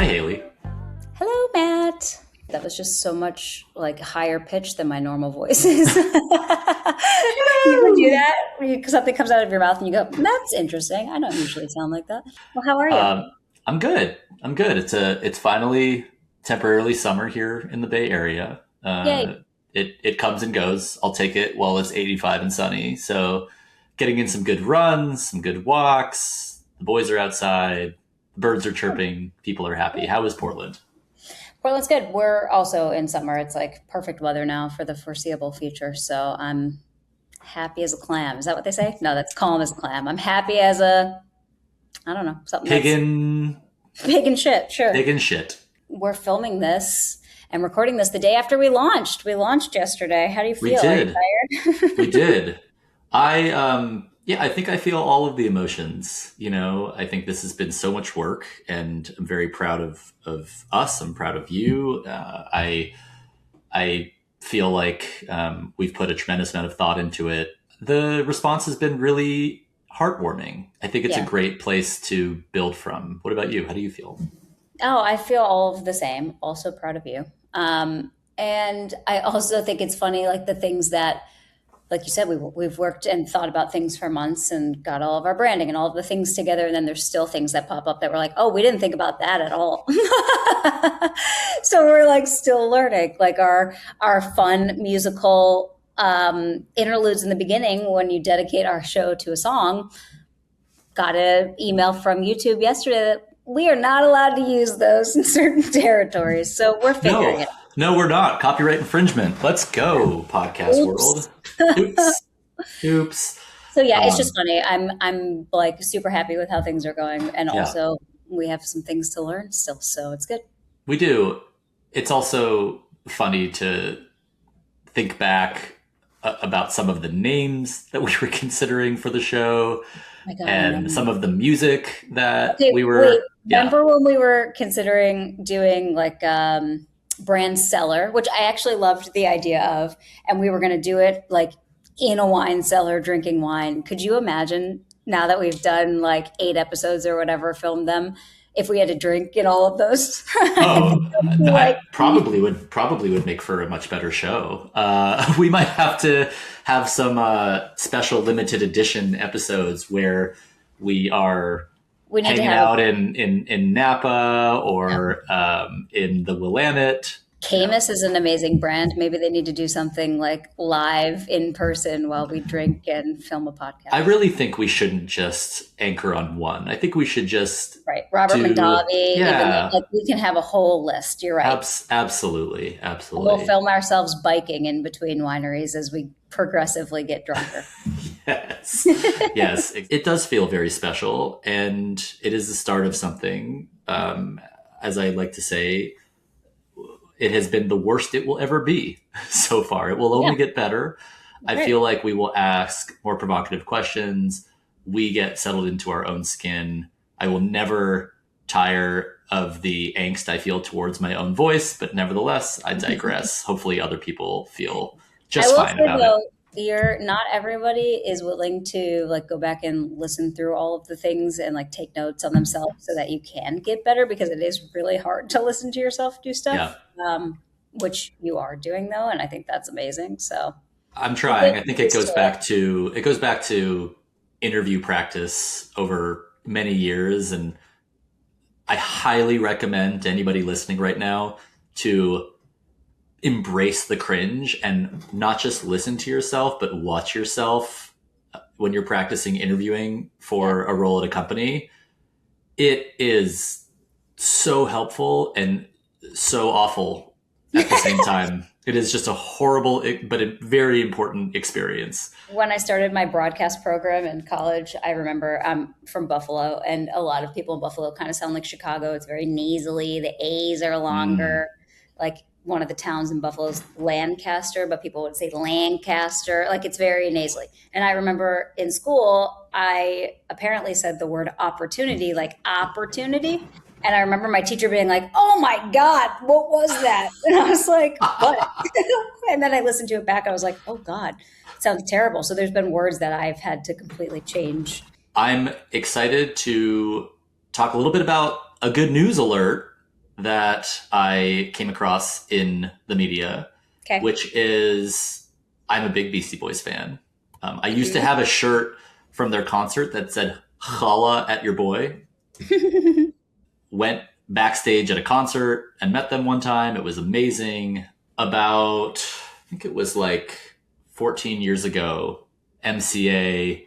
Hi, Hayley. Hello, Matt. That was just so much like higher pitch than my normal voice is. You ever do that? Something comes out of your mouth and you go, "That's interesting. I don't usually sound like that." Well, how are you? Um, I'm good. I'm good. It's finally temporarily summer here in the Bay Area. Yay. It comes and goes. I'll take it while it's 85 and sunny. So, getting in some good runs, some good walks. The boys are outside. The birds are chirping. People are happy. How is Portland? Portland's good. We're also in summer. It's like perfect weather now for the foreseeable future. So I'm happy as a clam. Is that what they say? No, that's calm as a clam. I'm happy as I don't know, something that's Piggin, big and shit. Sure. piggin shit. We're filming this and recording this the day after we launched. We launched yesterday. How do you We feel? Are you did. We tired? did. Yeah, I think I feel all of the emotions. I think this has been so much work, and I'm very proud of us. I'm proud of you. I feel like we've put a tremendous amount of thought into it. The response has been really heartwarming. I think it's a Yeah. great place to build from. What about you? How do you feel? Oh, I feel all of the same. Also proud of you. And I also think it's funny, like the things that, like you said, we've worked and thought about things for months and got all of our branding and all of the things together. And then there's still things that pop up that we're like, oh, we didn't think about that at all. So we're like still learning, like our fun musical interludes in the beginning when you dedicate our show to a song. Got an email from YouTube yesterday that we are not allowed to use those in certain territories. So we're figuring No, it no, we're not. Copyright infringement. Let's go, out. podcast world. Oops. Oops. Oops. So yeah, it's just Um, funny. I'm like super happy with how things are going, and yeah. also we have some things to learn still, so it's good. We do. It's also funny to think back about some of the names that we were considering for the show Oh my God, I and know. some of the music that Okay, we wait. were, yeah. Remember when we were considering doing like brand cellar, which I actually loved the idea of, and we were going to do it like in a wine cellar drinking wine. Could you imagine now that we've done like 8 episodes or whatever, filmed them, if we had to drink in all of those? I think Oh, that would be like, that probably would make for a much better show. We might have to have some special limited edition episodes where we are we need to hanging have out in Napa a or in the Willamette. Camus is an amazing brand. Maybe they need to do something like live in person while we drink and film a I podcast. really think we shouldn't just anchor on one. I think we should just Right. Robert do, Mondavi, even yeah, like we can have a whole list. You're right. absolutely, And we'll absolutely. film ourselves biking in between wineries as we progressively get drunker. Yes, yes, it does feel very special, and it is the start of something. As I like to say, it has been the worst it will ever be so far. It will Yeah, only get better. I great. feel like we will ask more provocative questions. We get settled into our own skin. I will never tire of the angst I feel towards my own voice, but nevertheless, I digress. Hopefully, other people feel I just will fine say about it. though, you're not everybody is willing to like go back and listen through all of the things and like take notes on themselves so that you can get better because it is really hard to listen to yourself do Yeah, stuff, which you are doing though, and I think that's amazing. So I'm we'll trying. get I think used to it. it goes back to interview practice over many years, and I highly recommend to anybody listening right now to embrace the cringe and not just listen to yourself, but watch yourself when you're practicing interviewing Yeah. for a role at a company. It is so helpful and so awful at the same time. It is just a horrible, but a very important experience. When I started my broadcast program in college, I remember I'm from Buffalo, and a lot of people in Buffalo kind of sound like Chicago. It's very nasally. The A's are Mm, longer. Like one of the towns in Buffalo is Lancaster, but people would say Lancaster. Like it's very nasally. And I remember in school, I apparently said the word opportunity, like opportunity. And I remember my teacher being like, "Oh my God, what was that?" And I was like, "What?" And then I listened to it back. I was like, "Oh God, it sounds terrible." So there's been words that I've had to completely change. I'm excited to talk a little bit about a good news alert. that I came across in the media, Okay. which is I'm a big Beastie Boys fan. I used to Mhm. have a shirt from their concert that said "Holla at your boy." Went backstage at a concert and met them one time. It was amazing. About, I think it was like 14 years ago, MCA,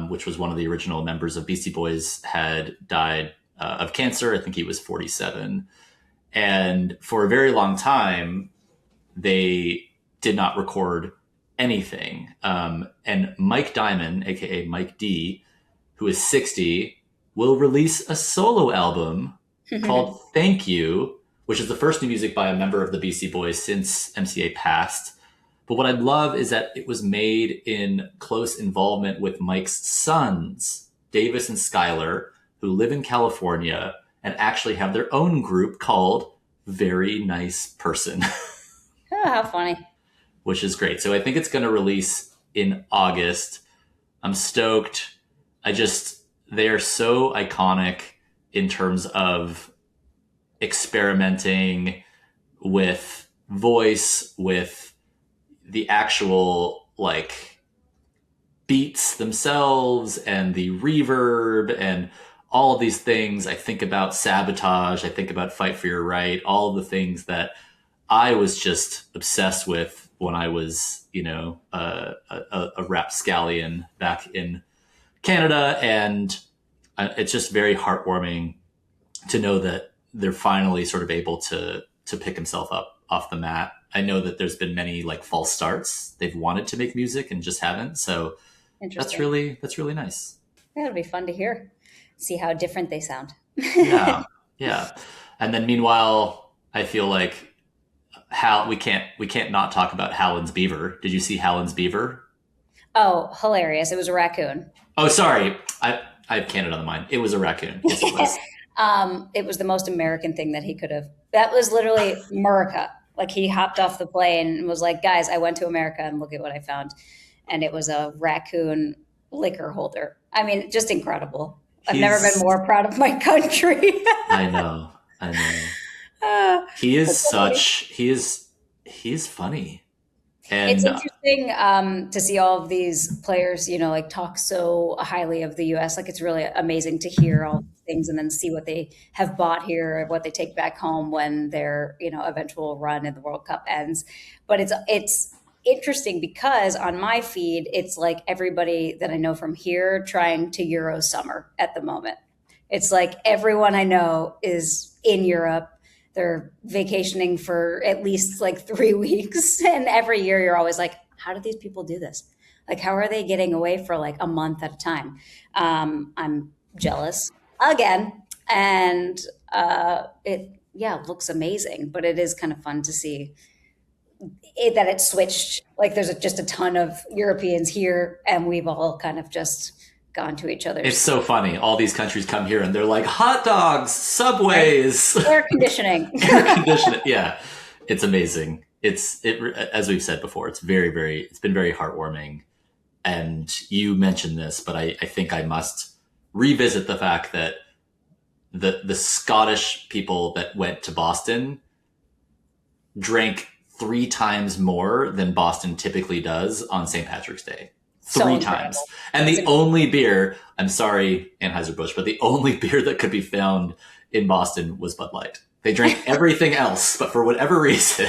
which was one of the original members of Beastie Boys, had died of cancer. I think he was 47. And for a very long time, they did not record anything. And Mike Diamond, aka Mike D, who is 60, will release a solo album called Thank You, which is the first new music by a member of the Beastie Boys since MCA passed. But what I love is that it was made in close involvement with Mike's sons, Davis and Skylar, who live in California and actually have their own group called Very Nice Person. Oh, how funny. Which is great. So I think it's going to release in August. I'm stoked. They are so iconic in terms of experimenting with voice, with the actual like beats themselves and the reverb and all of these things. I think about Sabotage. I think about Fight for Your Right, all of the things that I was just obsessed with when I was, a rapscallion back in Canada. And it's just very heartwarming to know that they're finally sort of able to pick himself up off the mat. I know that there's been many like false starts. They've wanted to make music and just haven't. So that's Interesting. really nice. Yeah, it'll be fun to hear. See how different they sound. Yeah. Yeah. And then meanwhile, I feel like we can't not talk about Hallin's Beaver. Did you see Hallin's Beaver? Oh, hilarious. It was a raccoon. Oh, sorry. I have Canada on the mind. It was a raccoon. Yes, it was. It was the most American thing that he could have. That was literally America. Like he hopped off the plane and was like, guys, I went to America and look at what I found. And it was a raccoon liquor holder. I mean, just incredible. I've never been He's more proud of my country. I know. I know. He is That's so funny. he is funny. It's And interesting to see all of these players, like talk so highly of the U.S. Like it's really amazing to hear all these things and then see what they have bought here, what they take back home when their, eventual run in the World Cup ends. But it's interesting because on my feed, it's like everybody that I know from here trying to Euro summer at the moment. It's like everyone I know is in Europe. They're vacationing for at least like 3 weeks. And every year you're always like, how do these people do this? Like, how are they getting away for like a month at a time? I'm jealous again. And yeah, looks amazing. But it is kind of fun to see that it switched. Like, there's just a ton of Europeans here, and we've all kind of just gone to each it's other's, so funny. All these countries come here and they're like hot dogs, right? subways, Air conditioning. air conditioning. Yeah, it's amazing. As we've said before, it's been very heartwarming. And you mentioned this, but I think I must revisit the fact that the Scottish people that went to Boston drank 3 times more than Boston typically does on St. Patrick's Day. So 3 times. incredible. And It's the only beer, I'm sorry, Anheuser-Busch, but the only beer that could be found in Boston was Bud Light. They drank everything else, but for whatever reason,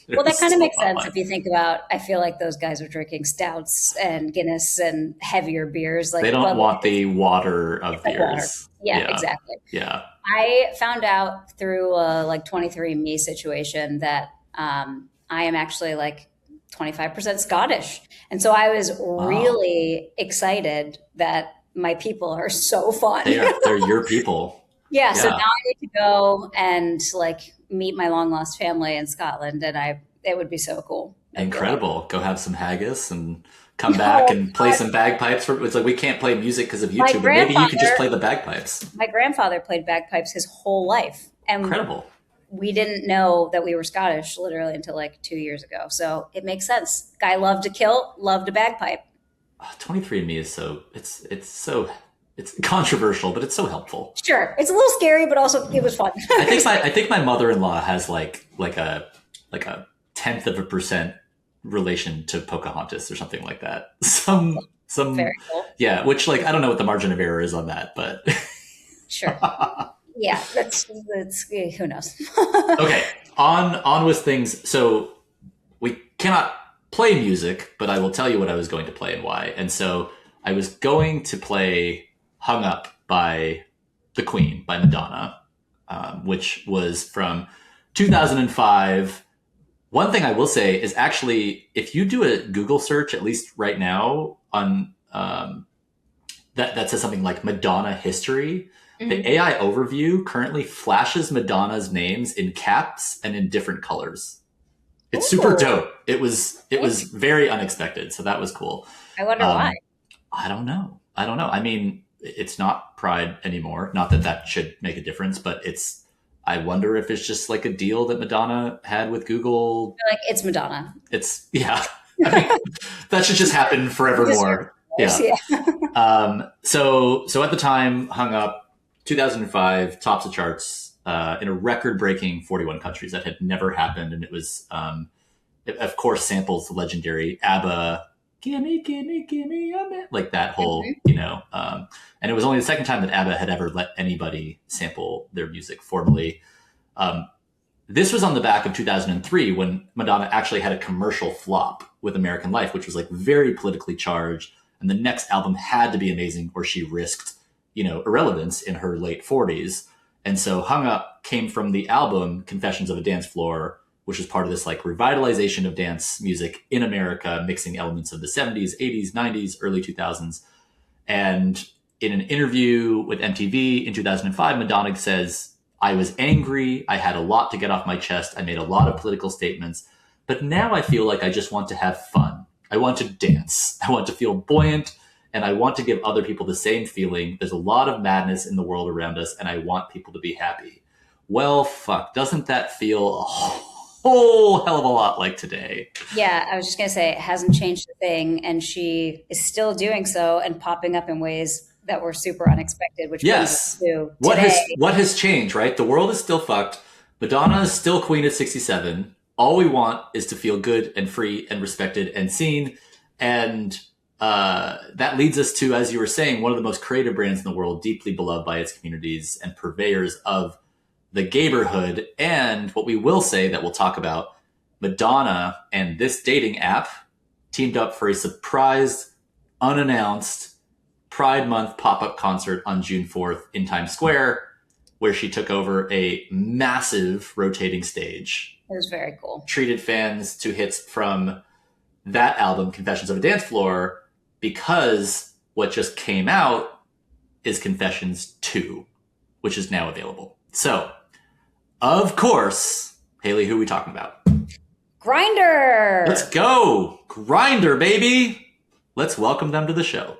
it Well, that was kind of still makes Bud sense Light. if you think about. I feel like those guys are drinking stouts and Guinness and heavier beers, They like don't Bud Light. want the water of It's like water. beers. Yeah, Yeah. exactly. Yeah. I found out through a like 23andMe situation that I am actually like 25% Scottish, and so I was Wow. really excited that my people are so fun. They're your people. Yeah, so now Yeah. I need to go and like meet my long lost family in Scotland, and it would be so cool. That'd be a lot of Incredible. Go have some haggis and come fun. back Oh and play God, some bagpipes. It's like we can't play music because of my YouTube, but maybe you could just grandfather, play the bagpipes. my grandfather played bagpipes his whole life, and Incredible. we didn't know that we were Scottish literally until like 2 years ago. So it makes sense. Guy loved to kill, loved a bagpipe. Oh, 23andMe is so it's controversial, but it's so helpful. Sure, it's a little scary, but also it was fun. I think my mother-in-law has like a 0.1% relation to Pocahontas or something like that. Some Very cool. Yeah, which like I don't know what the margin of error is on that, but sure. Yeah, that's who knows. Okay, on with things. So we cannot play music, but I will tell you what I was going to play and why. And so I was going to play "Hung Up" by the Queen, by Madonna, which was from 2005. One thing I will say is actually, if you do a Google search, at least right now, on that says something like Madonna history, the AI overview currently flashes Madonna's names in caps and in different colors. It's super dope. It was very unexpected, so that was cool. I wonder why. I don't know. I mean, it's not Pride anymore. Not that that should make a difference, but I wonder if it's just like a deal that Madonna had with Google. Like, it's Madonna. Yeah. I mean, that should just happen forevermore. Yeah. So at the time, Hung Up, 2005, tops the charts in a record-breaking 41 countries. That had never happened, and it was, it, of course, samples the legendary ABBA, "Gimme, gimme, gimme a minute," like that whole, and it was only the second time that ABBA had ever let anybody sample their music formally. This was on the back of 2003 when Madonna actually had a commercial flop with American Life, which was like very politically charged. And the next album had to be amazing or she risked, irrelevance in her late 40s. And so Hung Up came from the album Confessions of a Dance Floor, which was part of this like revitalization of dance music in America, mixing elements of the 70s, 80s, 90s, early 2000s. And in an interview with MTV in 2005, Madonna says, "I was angry. I had a lot to get off my chest. I made a lot of political statements. But now I feel like I just want to have fun. I want to dance. I want to feel buoyant. And I want to give other people the same feeling. There's a lot of madness in the world around us, and I want people to be happy." Well, fuck. Doesn't that feel a whole hell of a lot like today? Yeah, I was just going to say, it hasn't changed a thing. And she is still doing so and popping up in ways that were super unexpected, which brings us to today. What has changed, right? The world is still fucked. Madonna is still queen at 67. All we want is to feel good and free and respected and seen. And that leads us to, as you were saying, one of the most creative brands in the world, deeply beloved by its communities and purveyors of the gayborhood. And what we will say that we'll talk about, Madonna and this dating app teamed up for a surprise, unannounced Pride Month pop-up concert on June 4th in Times Square, where she took over a massive rotating stage. It was very cool. Treated fans to hits from that album, Confessions of a Dance Floor, because what just came out is Confessions 2, which is now available. So, of course, Hayley, who are we talking about? Grindr! Let's go! Grindr, baby! Let's welcome them to the show.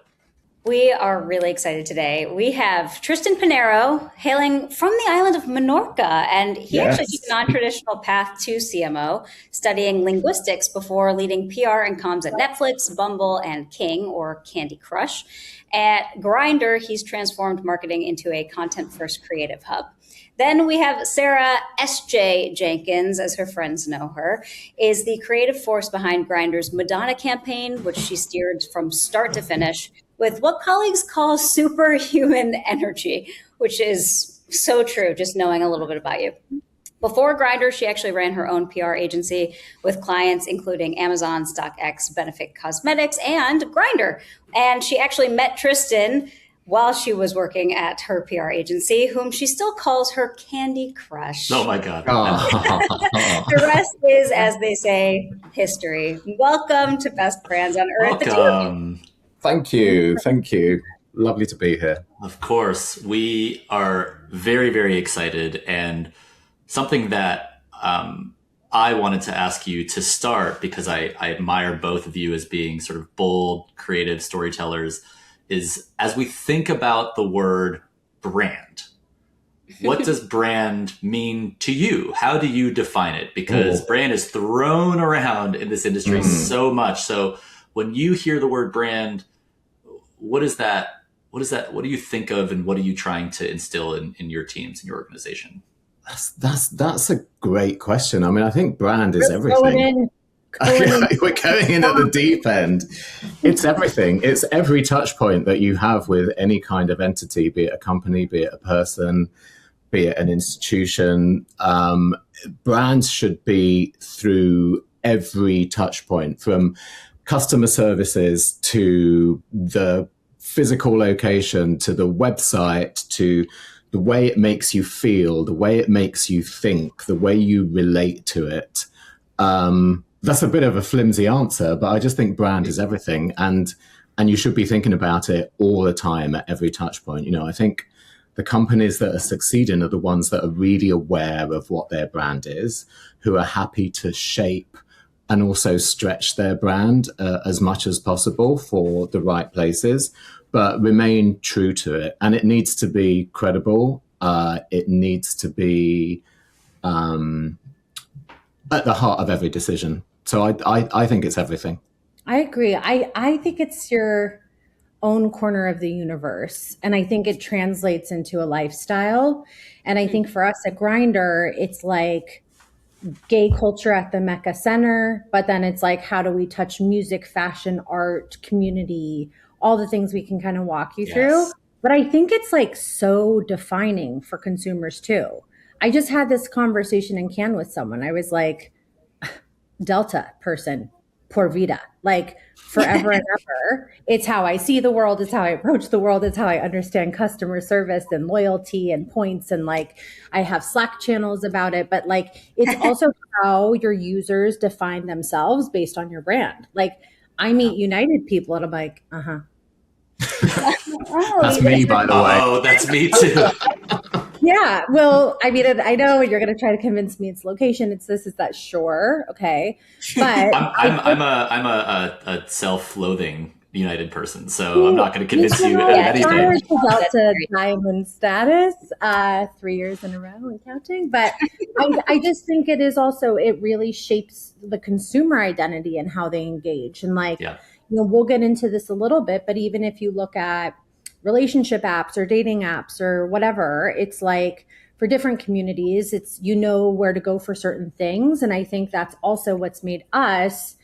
We are really excited today. We have Tristan Pineiro hailing from the island of Menorca, and he actually took a non-traditional path to CMO, studying linguistics before leading PR and comms at Netflix, Bumble, and King, or Candy Crush. At Grindr, he's transformed marketing into a content-first creative hub. Then we have Sarah SJ Jenkins, as her friends know her, is the creative force behind Grindr's Madonna campaign, which she steered from start to finish with what colleagues call superhuman energy, which is so true, just knowing a little bit about you. Before Grindr, she actually ran her own PR agency with clients including Amazon, StockX, Benefit Cosmetics, and Grindr. And she actually met Tristan while she was working at her PR agency, whom she still calls her Candy Crush. Oh my God. The rest is, as they say, history. Welcome to Best Brands on Earth. Welcome. Thank you. Thank you. Lovely to be here. Of course. We are very, very excited. And something that I wanted to ask you to start, because I admire both of you as being sort of bold, creative storytellers, is as we think about the word brand, what does brand mean to you? How do you define it? Because brand is thrown around in this industry so much. So when you hear the word brand, what does that what is that? What do you think of, and what are you trying to instill in your teams, in your organization? That's a great question. I mean, I think brand is everything. We're going in at the deep end. It's everything. It's every touch point that you have with any kind of entity, be it a company, be it a person, be it an institution. Brands should be through every touch point, from customer services to the physical location, to the website, to the way it makes you feel, the way it makes you think, the way you relate to it. That's a bit of a flimsy answer, but I just think brand is everything, and you should be thinking about it all the time at every touch point. You know, I think the companies that are succeeding are the ones that are really aware of what their brand is, who are happy to shape and also stretch their brand as much as possible for the right places, but remain true to it. And it needs to be credible. It needs to be at the heart of every decision. So I think it's everything. I agree. I think it's your own corner of the universe. And I think it translates into a lifestyle. And I think for us at Grindr, it's like gay culture at the Mecca Center, but then it's like, how do we touch music, fashion, art, community, all the things we can kind of walk you through. But I think it's like so defining for consumers too. I just had this conversation in Cannes with someone. I was like, Delta person, por vida, like forever and ever. It's how I see the world. It's how I approach the world. It's how I understand customer service and loyalty and points. And like, I have Slack channels about it, but like, it's also how your users define themselves based on your brand. Like I meet United people and I'm like, That's me, by the way. Oh, that's me too. Yeah. Well, I mean, I know you're going to try to convince me it's location. It's this, it's that. Sure. Okay. But I'm a self-loathing United person, so I'm not going to convince you of anything. About to diamond status 3 years in a row and counting. But I just think it is also, it really shapes the consumer identity and how they engage. And like, you know, we'll get into this a little bit, but even if you look at relationship apps or dating apps or whatever, it's like for different communities, it's, you know, where to go for certain things. And I think that's also what's made us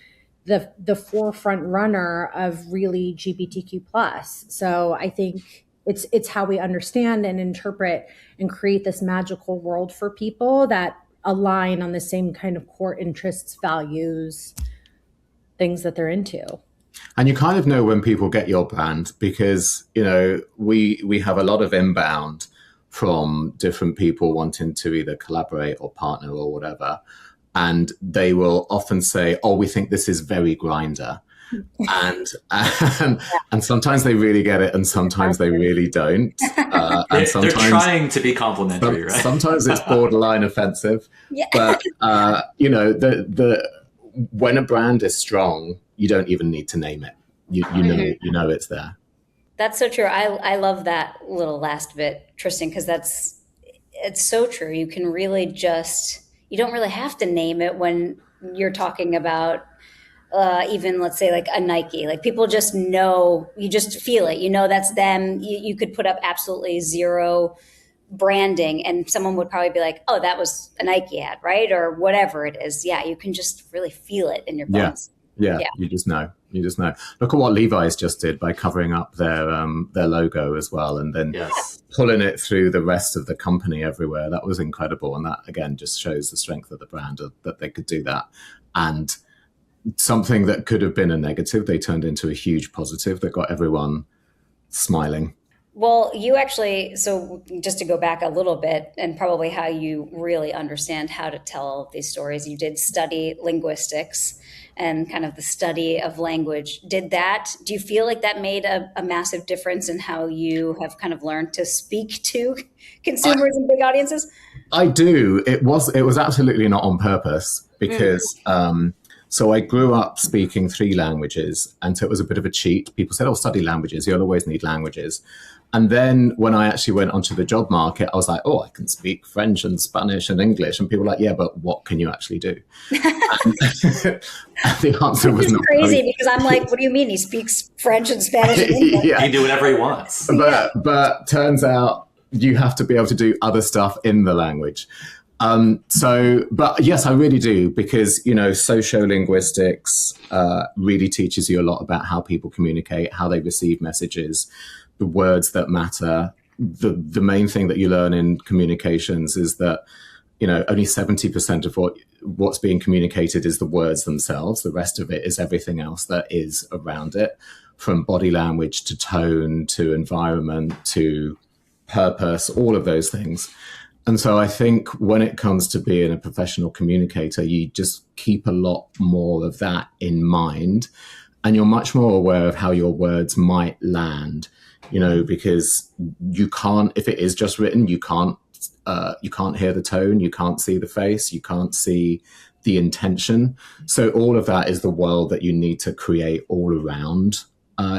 the forefront runner of really LGBTQ+. So I think it's how we understand and interpret and create this magical world for people that align on the same kind of core interests, values, things that they're into. And you kind of know when people get your brand because, you know, we have a lot of inbound from different people wanting to either collaborate or partner or whatever. And they will often say, oh, we think this is very Grindr. And sometimes they really get it and sometimes they really don't. And sometimes they're trying to be complimentary, right? Sometimes it's borderline offensive. But, you know, when a brand is strong, you don't even need to name it. You know it's there. That's so true. I love that little last bit, Tristan, because it's so true. You can really you don't really have to name it when you're talking about even, let's say, like a Nike. Like people just know, you just feel it. You know that's them. You could put up absolutely zero branding and someone would probably be like, oh, that was a Nike ad, right? Or whatever it is. Yeah, you can just really feel it in your bones. Yeah, you just know. Look at what Levi's just did by covering up their logo as well, and then pulling it through the rest of the company everywhere. That was incredible, and that again just shows the strength of the brand that they could do that. And something that could have been a negative, they turned into a huge positive that got everyone smiling. Well, you actually, so just to go back a little bit and probably how you really understand how to tell these stories, you did study linguistics and kind of the study of language. Do you feel like that made a massive difference in how you have kind of learned to speak to consumers and big audiences? I do. It was absolutely not on purpose because So I grew up speaking 3 languages, and so it was a bit of a cheat. People said, oh, study languages. You'll always need languages. And then when I actually went onto the job market, I was like, oh, I can speak French and Spanish and English. And people were like, yeah, but what can you actually do? And the answer was not crazy because I'm like, what do you mean he speaks French and Spanish and English? He can do whatever he wants. But turns out you have to be able to do other stuff in the language. But yes, I really do, because, sociolinguistics really teaches you a lot about how people communicate, how they receive messages, the words that matter. The main thing that you learn in communications is that, only 70% of what's being communicated is the words themselves. The rest of it is everything else that is around it, from body language to tone to environment to purpose, all of those things. And so I think when it comes to being a professional communicator, you just keep a lot more of that in mind, and you're much more aware of how your words might land, because you can't, if it is just written, you can't hear the tone, you can't see the face, you can't see the intention. So all of that is the world that you need to create all around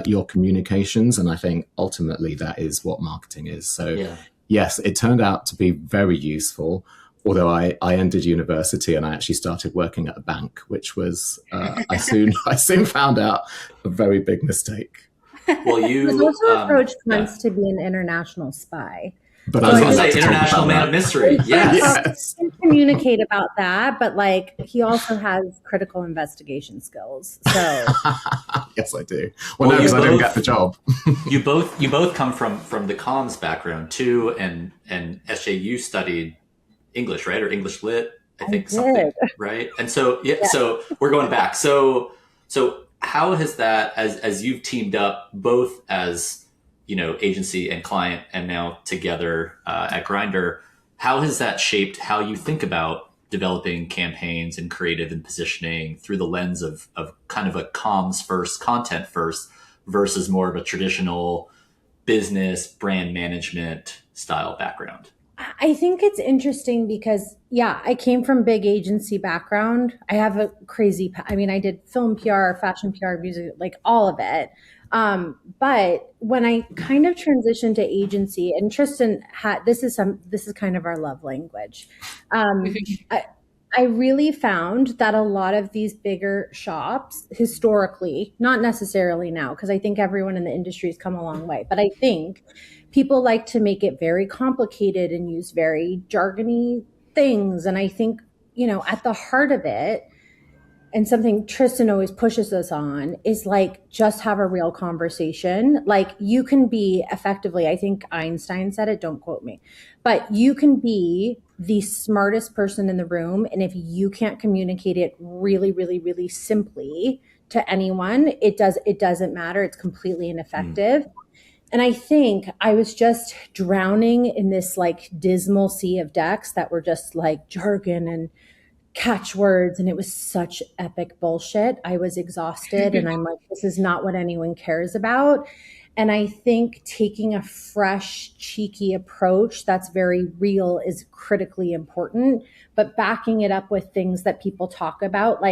your communications. And I think ultimately that is what marketing is. So yeah. Yes, it turned out to be very useful, although I ended university and I actually started working at a bank, which was, I soon found out, a very big mistake. Well, you also approached once to be an international spy. But I was going to say international man of mystery. Yes. He can communicate about that, but he also has critical investigation skills. So yes, I do. Well, no, because I didn't get the job. you both come from the comms background too, and SJ, you studied English, right, or English lit? I think something, right? And so so we're going back. So how has that, as you've teamed up both as agency and client, and now together at Grindr, how has that shaped how you think about developing campaigns and creative and positioning through the lens of kind of a comms first, content first, versus more of a traditional business brand management style background? I think it's interesting because, I came from big agency background. I have a crazy, I did film PR, fashion PR, music, all of it. But when I kind of transitioned to agency, and Tristan this is kind of our love language. I really found that a lot of these bigger shops historically, not necessarily now, because I think everyone in the industry has come a long way, but I think people like to make it very complicated and use very jargony things. And I think, at the heart of it, and something Tristan always pushes us on, is just have a real conversation. You can be effectively, I think Einstein said it, don't quote me, but you can be the smartest person in the room. And if you can't communicate it really, really, really simply to anyone, it doesn't matter. It's completely ineffective. And I think I was just drowning in this dismal sea of decks that were just jargon and catchwords, and it was such epic bullshit. I was exhausted and I'm like, this is not what anyone cares about. And I think taking a fresh, cheeky approach that's very real is critically important, but backing it up with things that people talk about.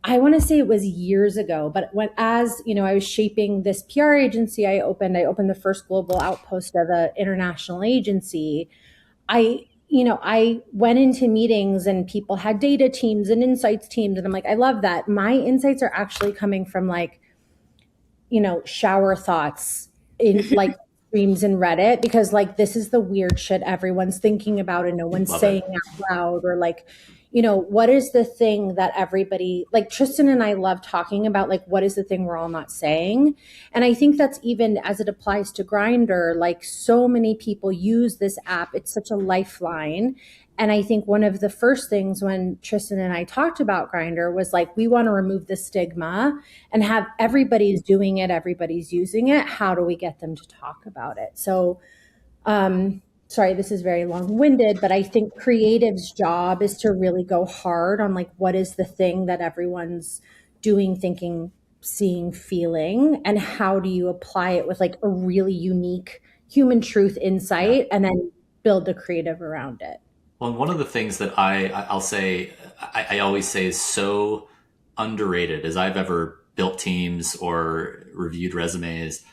I want to say it was years ago, but I was shaping this PR agency, I opened the first global outpost of an international agency. I went into meetings and people had data teams and insights teams. And I'm like, I love that. My insights are actually coming from shower thoughts in streams in Reddit, because this is the weird shit everyone's thinking about and no one's saying out loud, or what is the thing that everybody, Tristan and I love talking about, what is the thing we're all not saying? And I think that's even as it applies to Grindr, so many people use this app. It's such a lifeline. And I think one of the first things when Tristan and I talked about Grindr was we want to remove the stigma and have everybody's doing it, everybody's using it. How do we get them to talk about it? So, sorry, this is very long-winded, but I think creative's job is to really go hard on what is the thing that everyone's doing, thinking, seeing, feeling, and how do you apply it with a really unique human truth insight, and then build the creative around it. Well, one of the things that I'll say, I always say is so underrated as I've ever built teams or reviewed resumes.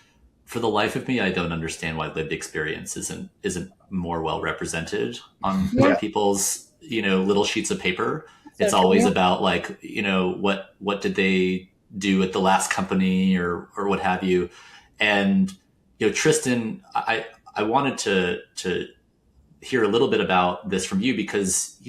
For the life of me, I don't understand why lived experience isn't more well represented on people's, little sheets of paper. So it's always about like, what did they do at the last company or what have you. And, Tristan, I wanted to hear a little bit about this from you because,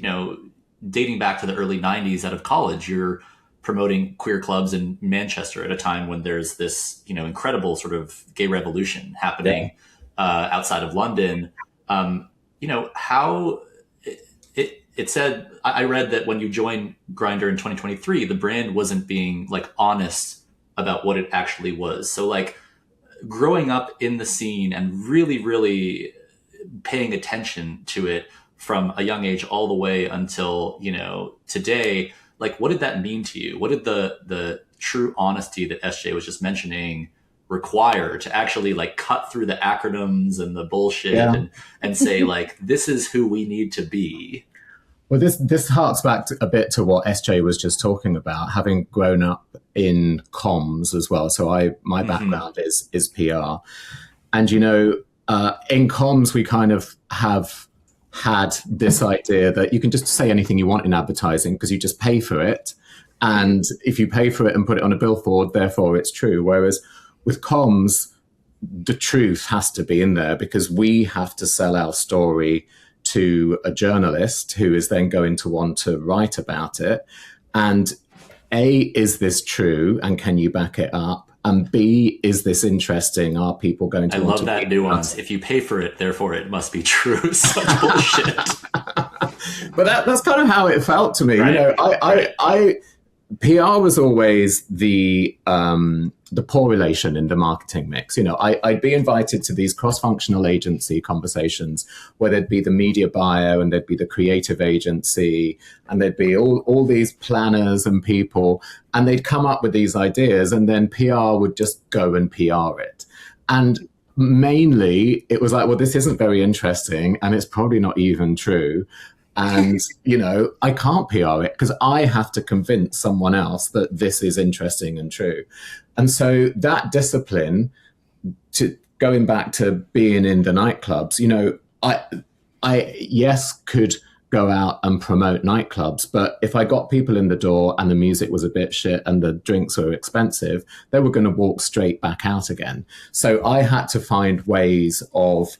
dating back to the early 90s out of college, you're promoting queer clubs in Manchester at a time when there's this, incredible sort of gay revolution happening outside of London. How it said, I read that when you joined Grindr in 2023, the brand wasn't being like honest about what it actually was. So like growing up in the scene and really, really paying attention to it from a young age all the way until, today, like, what did that mean to you? What did the true honesty that SJ was just mentioning require to actually like cut through the acronyms and the bullshit and say like, this is who we need to be? Well, this harks back a bit to what SJ was just talking about, having grown up in comms as well. So my background is PR. And, in comms, we kind of have had this idea that you can just say anything you want in advertising because you just pay for it. And if you pay for it and put it on a billboard, therefore it's true. Whereas with comms, the truth has to be in there because we have to sell our story to a journalist who is then going to want to write about it. And A, is this true? And can you back it up? And B, is this interesting? Are people going to I want love to that nuance. If you pay for it, therefore it must be true. Such bullshit. But that's kind of how it felt to me. Right. PR was always the poor relation in the marketing mix. I'd be invited to these cross-functional agency conversations where there'd be the media buyer and there'd be the creative agency and there'd be all these planners and people, and they'd come up with these ideas and then PR would just go and PR it. And mainly it was like, well, this isn't very interesting and it's probably not even true. And, I can't PR it because I have to convince someone else that this is interesting and true. And so that discipline, to going back to being in the nightclubs, I could go out and promote nightclubs, but if I got people in the door and the music was a bit shit and the drinks were expensive, they were going to walk straight back out again. So I had to find ways of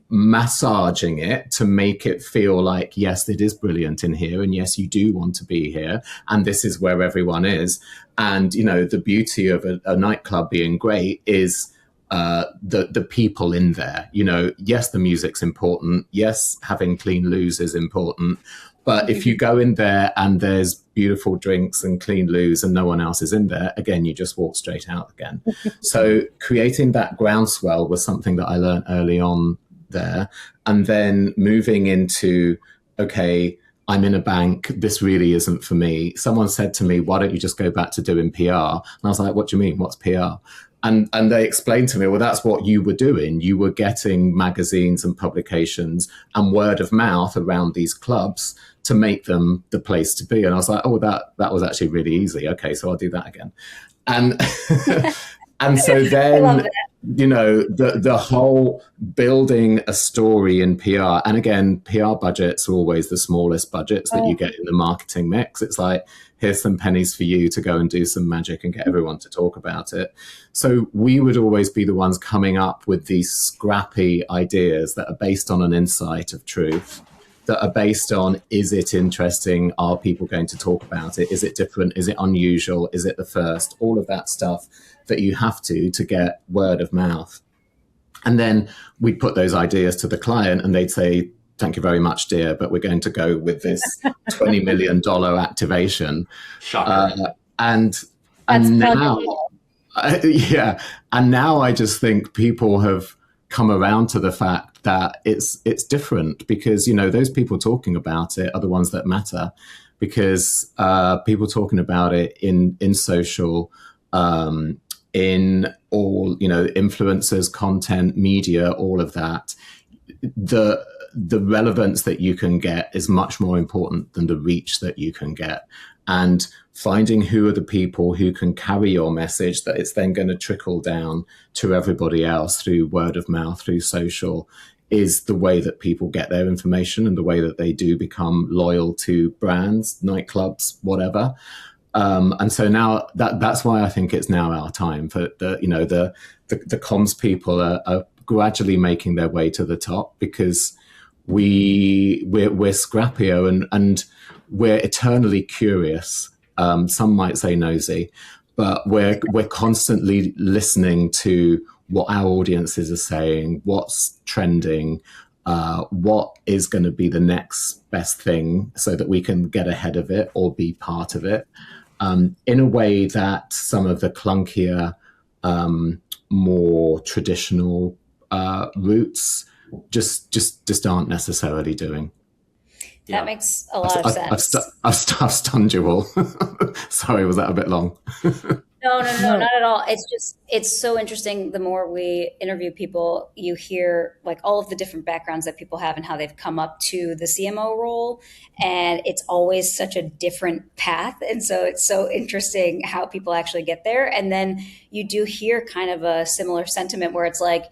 massaging it to make it feel like, yes, it is brilliant in here. And yes, you do want to be here. And this is where everyone is. And, the beauty of a nightclub being great is the people in there. Yes, the music's important. Yes, having clean loos is important. But if you go in there and there's beautiful drinks and clean loos and no one else is in there, again, you just walk straight out again. So creating that groundswell was something that I learned early on there. And then moving into, okay, I'm in a bank. This really isn't for me. Someone said to me, why don't you just go back to doing PR? And I was like, what do you mean? What's PR? And they explained to me, well, that's what you were doing. You were getting magazines and publications and word of mouth around these clubs to make them the place to be. And I was like, oh, that was actually really easy. Okay, so I'll do that again. And and so then, the whole building a story in PR. And again, PR budgets are always the smallest budgets that you get in the marketing mix. It's like, here's some pennies for you to go and do some magic and get everyone to talk about it. So we would always be the ones coming up with these scrappy ideas that are based on an insight of truth, that are based on, is it interesting? Are people going to talk about it? Is it different? Is it unusual? Is it the first? All of that stuff that you have to get word of mouth. And then we'd put those ideas to the client and they'd say, thank you very much, dear, but we're going to go with this $20 million activation. And now, and now I just think people have come around to the fact that it's different because, those people talking about it are the ones that matter, because people talking about it in social, in all, influencers, content, media, all of that, the relevance that you can get is much more important than the reach that you can get. And finding who are the people who can carry your message that it's then going to trickle down to everybody else through word of mouth, through social, is the way that people get their information and the way that they do become loyal to brands, nightclubs, whatever. And so now that's why I think it's now our time for the comms people are gradually making their way to the top, because we're scrappier and we're eternally curious. Some might say nosy, but we're constantly listening to what our audiences are saying, what's trending, what is going to be the next best thing, so that we can get ahead of it or be part of it, in a way that some of the clunkier, more traditional routes just aren't necessarily doing. That makes a lot of sense. I've stunned you all. Sorry, was that a bit long? No, not at all. It's so interesting. The more we interview people, you hear like all of the different backgrounds that people have and how they've come up to the CMO role. And it's always such a different path. And so it's so interesting how people actually get there. And then you do hear kind of a similar sentiment where it's like,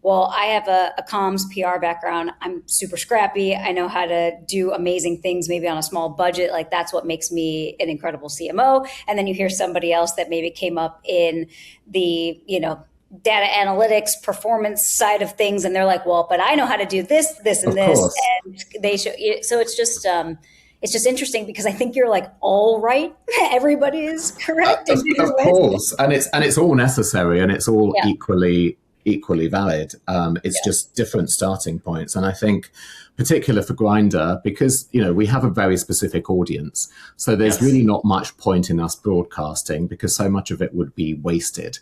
well, I have a comms PR background. I'm super scrappy. I know how to do amazing things, maybe on a small budget. Like that's what makes me an incredible CMO. And then you hear somebody else that maybe came up in the, data analytics, performance side of things. And they're like, well, but I know how to do this, this, and this. And they show you. So it's just interesting because I think you're like all right. Everybody is correct. Of course. And it's all necessary and it's all equally valid. It's just different starting points. And I think particular for Grindr, because, we have a very specific audience. So there's really not much point in us broadcasting because so much of it would be wasted.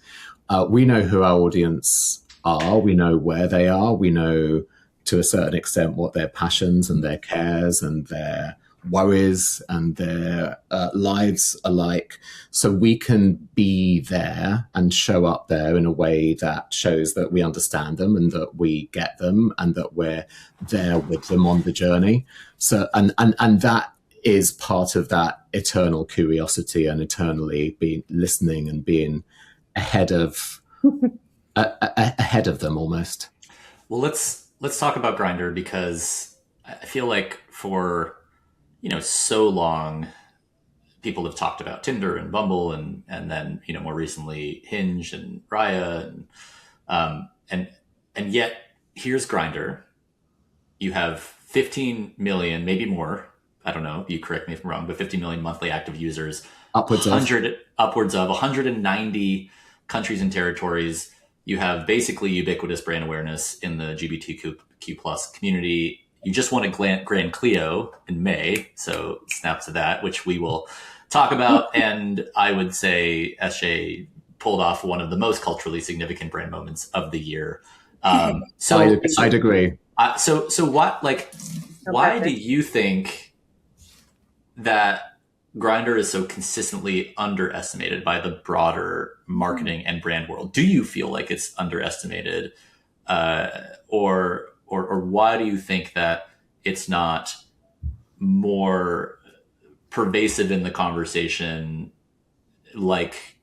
We know who our audience are. We know where they are. We know to a certain extent what their passions and their cares and their worries and their lives are like. So we can be there and show up there in a way that shows that we understand them and that we get them and that we're there with them on the journey. So and that is part of that eternal curiosity and eternally being listening and being ahead of them almost. Well, let's talk about Grindr, because I feel like for so long, people have talked about Tinder and Bumble and then, more recently Hinge and Raya and yet here's Grindr. You have 15 million, maybe more. I don't know. You correct me if I'm wrong, but 50 million monthly active users, upwards of 190 countries and territories. You have basically ubiquitous brand awareness in the LGBTQ plus community. You just won a Grand Clio in May, so snap to that, which we will talk about. And I would say SJ pulled off one of the most culturally significant brand moments of the year. So I'd agree. So what, why do you think that Grindr is so consistently underestimated by the broader marketing and brand world? Do you feel like it's underestimated, or why do you think that it's not more pervasive in the conversation like,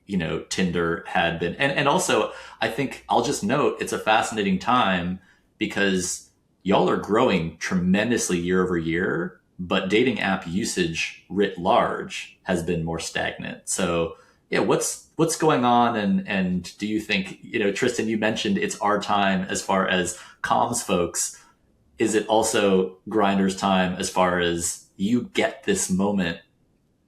Tinder had been? And also, I think I'll just note it's a fascinating time because y'all are growing tremendously year over year, but dating app usage writ large has been more stagnant. So yeah, what's going on? And do you think, Tristan, you mentioned it's our time as far as comms folks. Is it also Grindr's time as far as you get this moment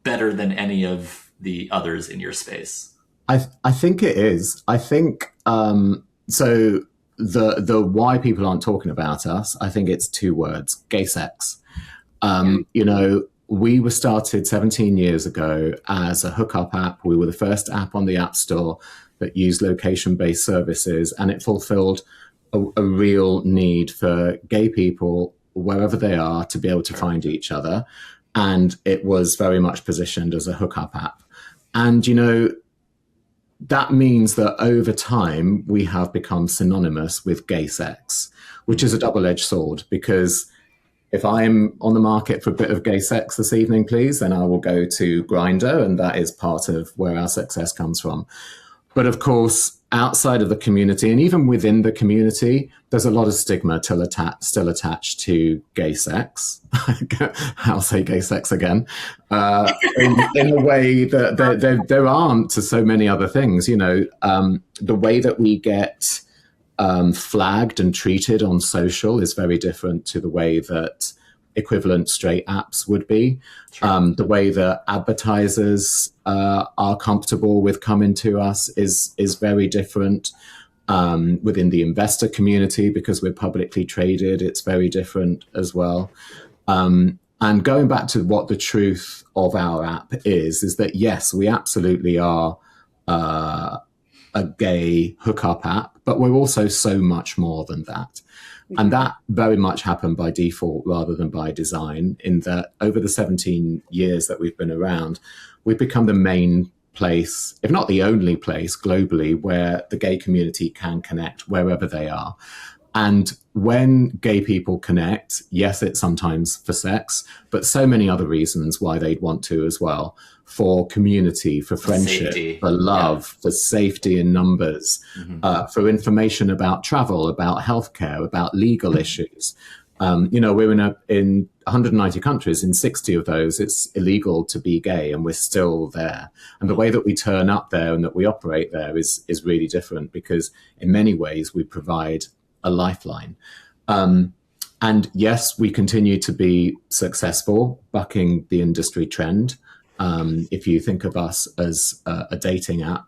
better than any of the others in your space? I think it is. I think so the why people aren't talking about us, I think it's two words: gay sex. We were started 17 years ago as a hookup app. We were the first app on the App Store that used location-based services, and it fulfilled a real need for gay people, wherever they are, to be able to find each other. And it was very much positioned as a hookup app. And, that means that over time, we have become synonymous with gay sex, which is a double-edged sword, because if I'm on the market for a bit of gay sex this evening, please, then I will go to Grindr, and that is part of where our success comes from. But of course, outside of the community, and even within the community, there's a lot of stigma still attached to gay sex. I'll say gay sex again, in a way that there aren't to so many other things. The way that we get flagged and treated on social is very different to the way that equivalent straight apps would be. Sure. The way that advertisers are comfortable with coming to us is very different. Within the investor community, because we're publicly traded, it's very different as well. And going back to what the truth of our app is that yes, we absolutely are a gay hookup app, but we're also so much more than that. And that very much happened by default rather than by design, in that over the 17 years that we've been around, we've become the main place, if not the only place globally, where the gay community can connect wherever they are. And when gay people connect, yes, it's sometimes for sex, but so many other reasons why they'd want to as well. For community, for friendship, safety, for love, for safety in numbers, for information about travel, about healthcare, about legal issues. We're in 190 countries. In 60 of those, it's illegal to be gay, and we're still there. And the way that we turn up there and that we operate there is really different, because in many ways we provide a lifeline. And yes, we continue to be successful, bucking the industry trend. If you think of us as a dating app,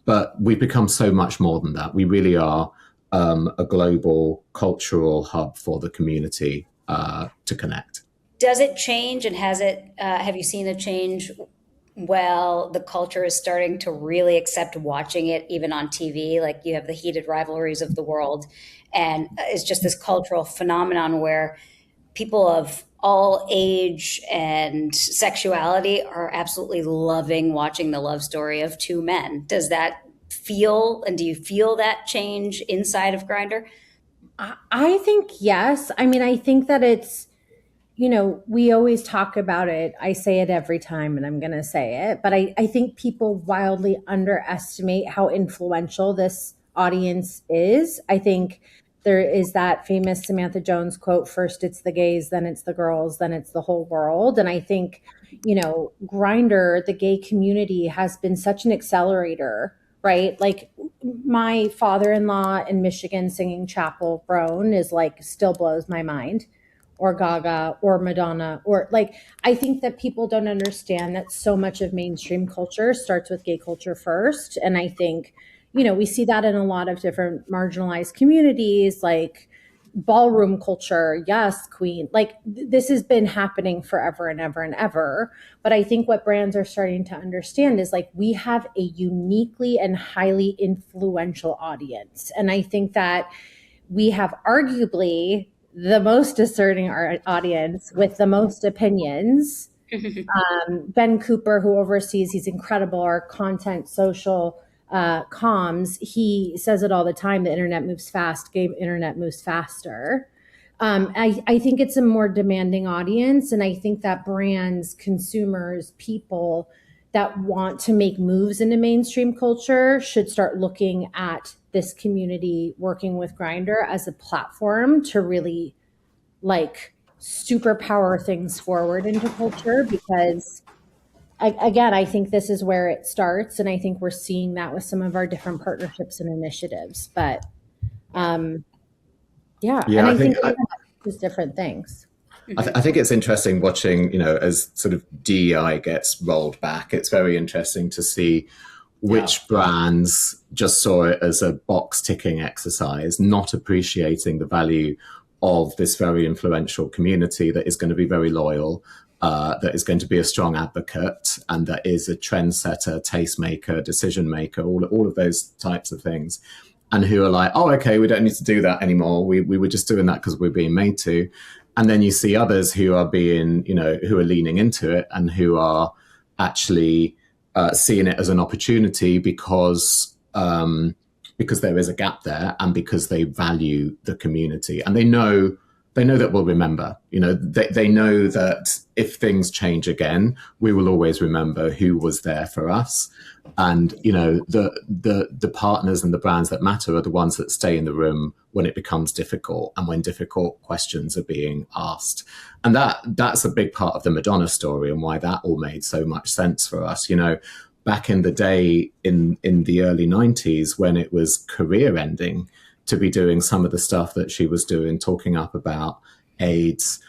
but we've become so much more than that. We really are a global cultural hub for the community to connect. Does it change, and have you seen a change? Well, the culture is starting to really accept watching it even on TV. Like, you have the heated rivalries of the world, and it's just this cultural phenomenon where people of all age and sexuality are absolutely loving watching the love story of two men. Does that feel, and do you feel that change inside of Grindr? I think yes. I mean, I think that it's, we always talk about it. I say it every time, and I'm going to say it, but I think people wildly underestimate how influential this audience is. I think there is that famous Samantha Jones quote, first it's the gays, then it's the girls, then it's the whole world. And I think, Grindr, the gay community, has been such an accelerator, right? Like, my father-in-law in Michigan singing Chappell Roan is still blows my mind, or Gaga or Madonna, or I think that people don't understand that so much of mainstream culture starts with gay culture first. And I think, we see that in a lot of different marginalized communities, like ballroom culture. Yes, queen. This has been happening forever and ever and ever. But I think what brands are starting to understand is we have a uniquely and highly influential audience. And I think that we have arguably the most discerning audience with the most opinions. Ben Cooper, who oversees, he's incredible, our content, social, comms, he says it all the time: the internet moves fast, gay internet moves faster. I think it's a more demanding audience, and I think that brands, consumers, people that want to make moves into mainstream culture should start looking at this community working with Grindr as a platform to really superpower things forward into culture, because again, I think this is where it starts, and I think we're seeing that with some of our different partnerships and initiatives. But and I think there's different things. I think it's interesting watching, as sort of DEI gets rolled back. It's very interesting to see which brands just saw it as a box ticking exercise, not appreciating the value of this very influential community that is going to be very loyal, that is going to be a strong advocate, and that is a trendsetter, tastemaker, decision maker, all of those types of things, and who are like, oh, okay, we don't need to do that anymore. We were just doing that because we're being made to. And then you see others who are being, who are leaning into it and who are actually seeing it as an opportunity because there is a gap there, and because they value the community, and they know they know that we'll remember. You know, they know that if things change again, we will always remember who was there for us. And, you know, the partners and the brands that matter are the ones that stay in the room when it becomes difficult and when difficult questions are being asked. And that's a big part of the Madonna story and why that all made so much sense for us. You know, back in the day in the early 90s, when it was career ending, to be doing some of the stuff that she was doing, talking up about AIDS,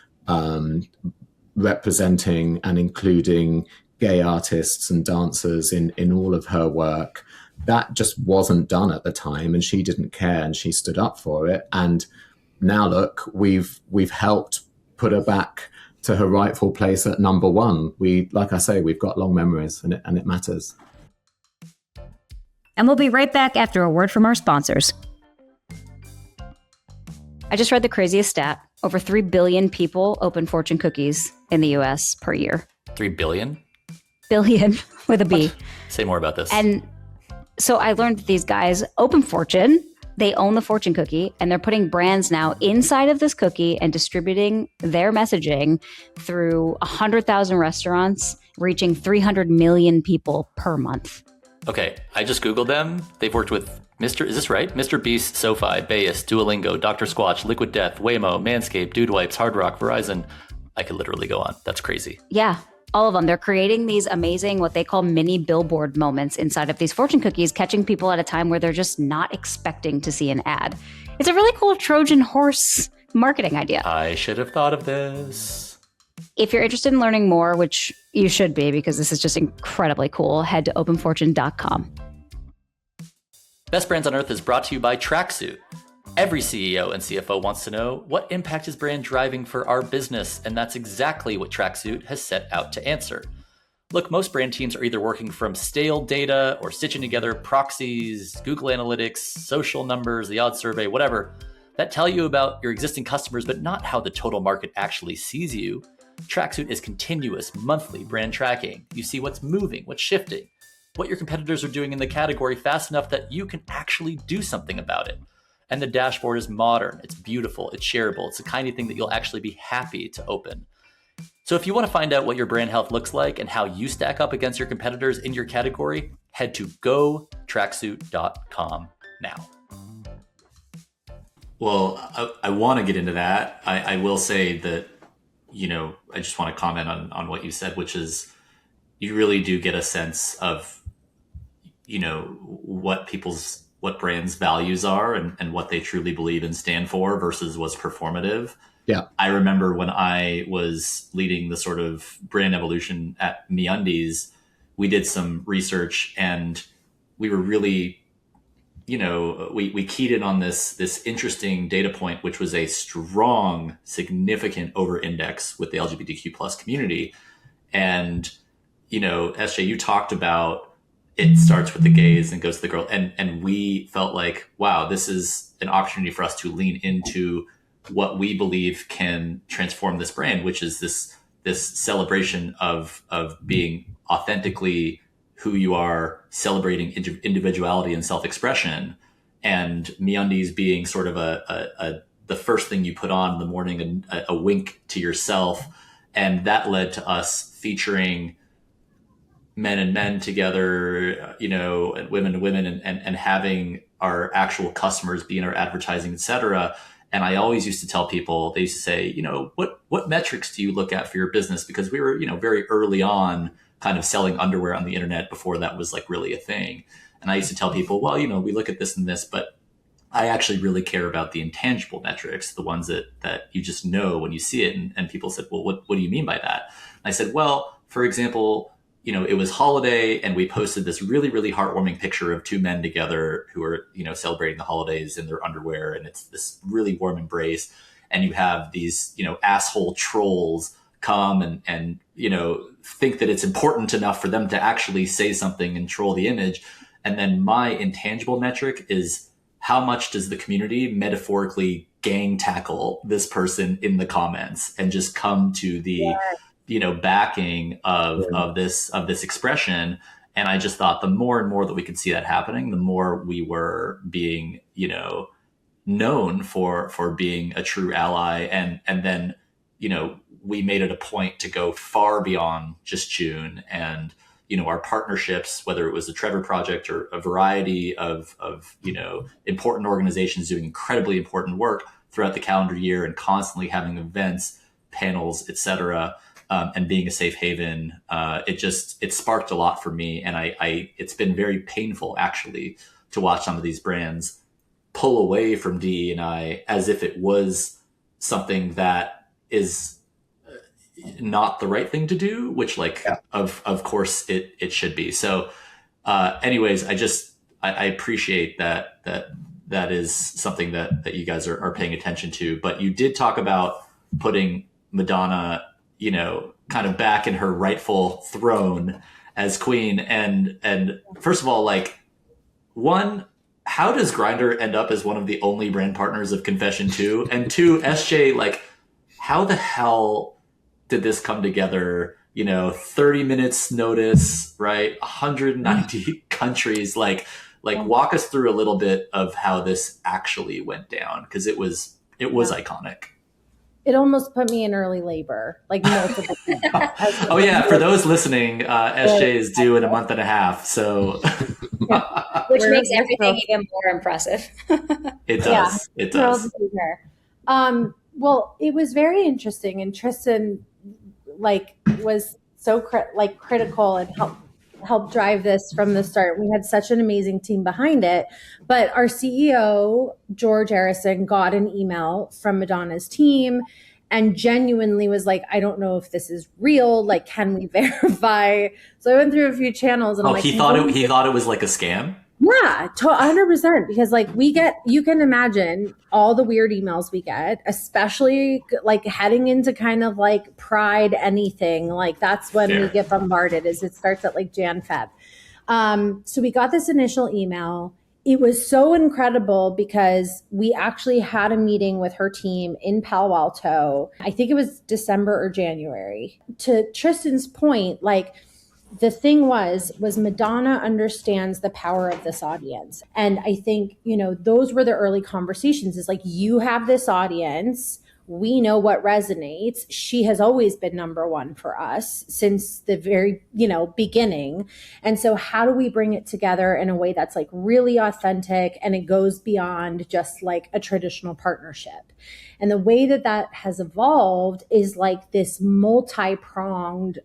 representing and including gay artists and dancers in all of her work, that just wasn't done at the time, and she didn't care, and she stood up for it. And now look, we've helped put her back to her rightful place at number one. Like I say, we've got long memories, and it matters. And we'll be right back after a word from our sponsors. I just read the craziest stat. Over 3 billion people open Fortune cookies in the US per year. 3 billion? Billion with a B. What? Say more about this. And so I learned that these guys open Fortune, they own the Fortune cookie, and they're putting brands now inside of this cookie and distributing their messaging through 100,000 restaurants, reaching 300 million people per month. Okay, I just Googled them. They've worked with is this right? Mr. Beast, SoFi, Bayes, Duolingo, Dr. Squatch, Liquid Death, Waymo, Manscaped, Dude Wipes, Hard Rock, Verizon. I could literally go on. That's crazy. Yeah, all of them. They're creating these amazing, what they call mini billboard moments inside of these Fortune cookies, catching people at a time where they're just not expecting to see an ad. It's a really cool Trojan horse marketing idea. I should have thought of this. If you're interested in learning more, which you should be because this is just incredibly cool, head to openfortune.com. Best Brands on Earth is brought to you by Tracksuit. Every CEO and CFO wants to know, what impact is brand driving for our business? And that's exactly what Tracksuit has set out to answer. Look, most brand teams are either working from stale data or stitching together proxies, Google Analytics, social numbers, the odds survey, whatever, that tell you about your existing customers, but not how the total market actually sees you. Tracksuit is continuous monthly brand tracking. You see what's moving, what's shifting, what your competitors are doing in the category fast enough that you can actually do something about it. And the dashboard is modern, it's beautiful, it's shareable, it's the kind of thing that you'll actually be happy to open. So if you want to find out what your brand health looks like and how you stack up against your competitors in your category, head to gotracksuit.com now. Well, I want to get into that. I will say that, you know, I just want to comment on what you said, which is you really do get a sense of, you know, what brands' values are and what they truly believe and stand for versus what's performative. Yeah. I remember when I was leading the sort of brand evolution at MeUndies, we did some research and we were really, you know, we keyed in on this interesting data point, which was a strong, significant over-index with the LGBTQ plus community. And, you know, SJ, you talked about it starts with the gays and goes to the girl. And we felt like, wow, this is an opportunity for us to lean into what we believe can transform this brand, which is this celebration of being authentically who you are, celebrating individuality and self-expression, and MeUndies being sort of the first thing you put on in the morning, and a wink to yourself. And that led to us featuring men and men together, you know, and women and having our actual customers be in our advertising, et cetera. And I always used to tell people, they used to say, you know, what metrics do you look at for your business? Because we were, you know, very early on kind of selling underwear on the internet before that was like really a thing. And I used to tell people, well, you know, we look at this and this, but I actually really care about the intangible metrics, the ones that you just know when you see it. And people said, well, what do you mean by that? And I said, well, for example, you know, it was holiday and we posted this really, really heartwarming picture of two men together who are, you know, celebrating the holidays in their underwear. And it's this really warm embrace. And you have these, you know, asshole trolls come and, you know, think that it's important enough for them to actually say something and troll the image. And then my intangible metric is how much does the community metaphorically gang tackle this person in the comments and just come to the, you know, backing of this expression. And I just thought the more and more that we could see that happening, the more we were being, you know, known for being a true ally. And then, we made it a point to go far beyond just June. And, our partnerships, whether it was the Trevor Project or a variety of important organizations doing incredibly important work throughout the calendar year and constantly having events, panels, etc., and being a safe haven, it sparked a lot for me. And it's been very painful actually to watch some of these brands pull away from DE&I as if it was something that is not the right thing to do, which of course it should be. So anyways, I appreciate that is something that you guys are paying attention to. But you did talk about putting Madonna, kind of back in her rightful throne as queen. And first of all, one, how does Grindr end up as one of the only brand partners of Confession 2? And two, SJ, how the hell did this come together? 30 minutes notice, right? 190 countries. Walk us through a little bit of how this actually went down, because it was iconic. It almost put me in early labor, multiple times. Oh yeah, for those listening, SJ is due in a month and a half, so which makes everything even more impressive. It does. Yeah, it does. Well, it was very interesting, and Tristan was so critical and helped drive this from the start. We had such an amazing team behind it, but our CEO George Harrison got an email from Madonna's team and genuinely was like, I don't know if this is real. Can we verify? So I went through a few channels and he thought it was like a scam. Yeah, 100%. Because you can imagine all the weird emails we get, especially heading into kind of Pride anything. That's when we get bombarded. It starts at Jan Feb. So we got this initial email. It was so incredible because we actually had a meeting with her team in Palo Alto. I think it was December or January. To Tristan's point, the thing was Madonna understands the power of this audience. And I think, those were the early conversations is you have this audience. We know what resonates. She has always been number one for us since the very, beginning. And so how do we bring it together in a way that's really authentic and it goes beyond just a traditional partnership? And the way that has evolved is this multi-pronged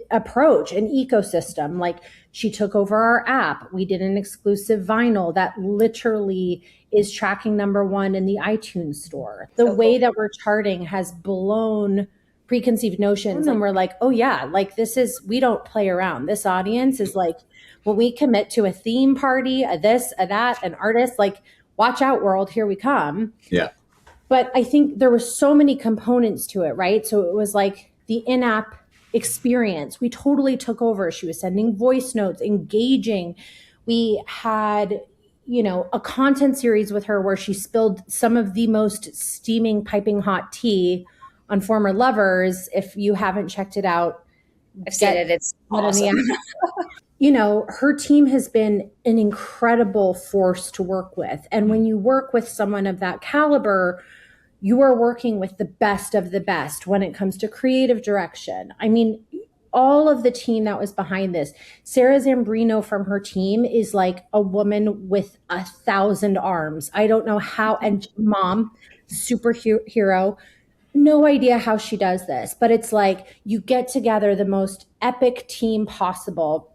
approach, an ecosystem. She took over our app. We did an exclusive vinyl that literally is tracking number one in the iTunes store. The way that we're charting has blown preconceived notions. And we're oh yeah, we don't play around. This audience is when we commit to a theme party, a this, a that, an artist, watch out world, here we come. Yeah. But I think there were so many components to it, right? So it was the in-app experience. We totally took over. She was sending voice notes, engaging. We had, a content series with her where she spilled some of the most steaming, piping hot tea on former lovers. If you haven't checked it out, I've seen it. It's awesome. Her team has been an incredible force to work with. And when you work with someone of that caliber, you are working with the best of the best when it comes to creative direction. I mean, all of the team that was behind this, Sarah Zambrino from her team is a woman with 1,000 arms. I don't know how, and mom, superhero, no idea how she does this, but it's you get together the most epic team possible.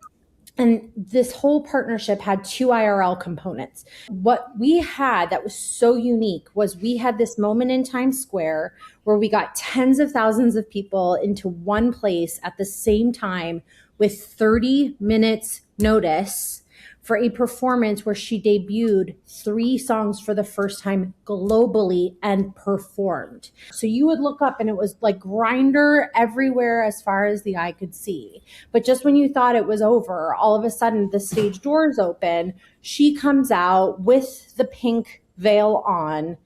And this whole partnership had two IRL components. What we had that was so unique was we had this moment in Times Square where we got tens of thousands of people into one place at the same time with 30 minutes notice for a performance where she debuted 3 songs for the first time globally and performed. So you would look up and it was Grindr everywhere as far as the eye could see. But just when you thought it was over, all of a sudden the stage doors open, she comes out with the pink veil on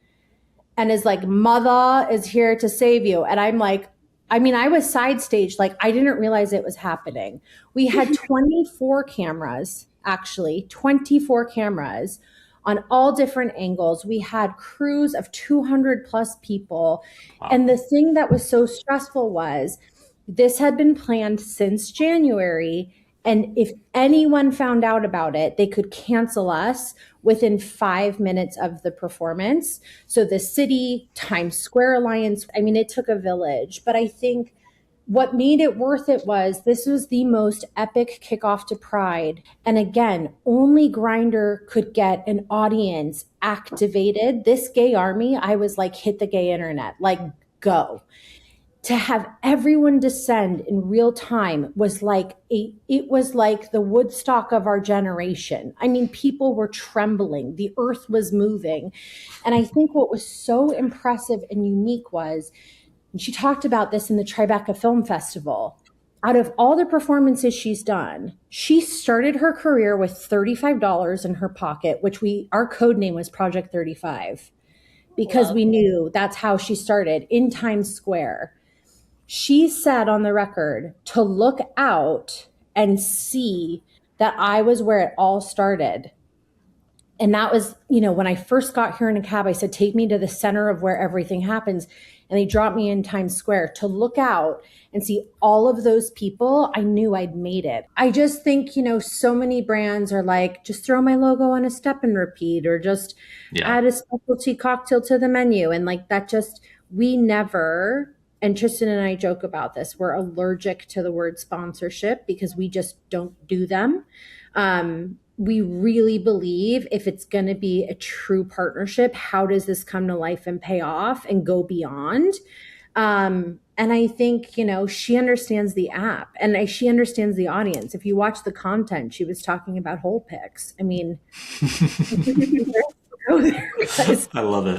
and is mother is here to save you. And I'm I was side staged. I didn't realize it was happening. We had 24 cameras, actually 24 cameras on all different angles. We had crews of 200 plus people. Wow. And the thing that was so stressful was this had been planned since January. And if anyone found out about it, they could cancel us within 5 minutes of the performance. So the city, Times Square Alliance, I mean, it took a village. But I think what made it worth it was this was the most epic kickoff to Pride. And again, only Grindr could get an audience activated. This gay army, I was like, hit the gay internet, like go. To have everyone descend in real time was like it was like the Woodstock of our generation. I mean, people were trembling, the earth was moving. And I think what was so impressive and unique was, and she talked about this in the Tribeca Film Festival, out of all the performances she's done, she started her career with $35 in her pocket, which our code name was Project 35, because we knew that's how she started in Times Square. She said on the record to look out and see that I was where it all started. And that was, when I first got here in a cab, I said, take me to the center of where everything happens. And they dropped me in Times Square to look out and see all of those people. I knew I'd made it. I just think, so many brands are like, just throw my logo on a step and repeat, or just add a specialty cocktail to the menu. And like that we never... And Tristan and I joke about this. We're allergic to the word sponsorship because we just don't do them. We really believe if it's going to be a true partnership, how does this come to life and pay off and go beyond? And I think, she understands the app and she understands the audience. If you watch the content, she was talking about hole picks. I mean, I love it.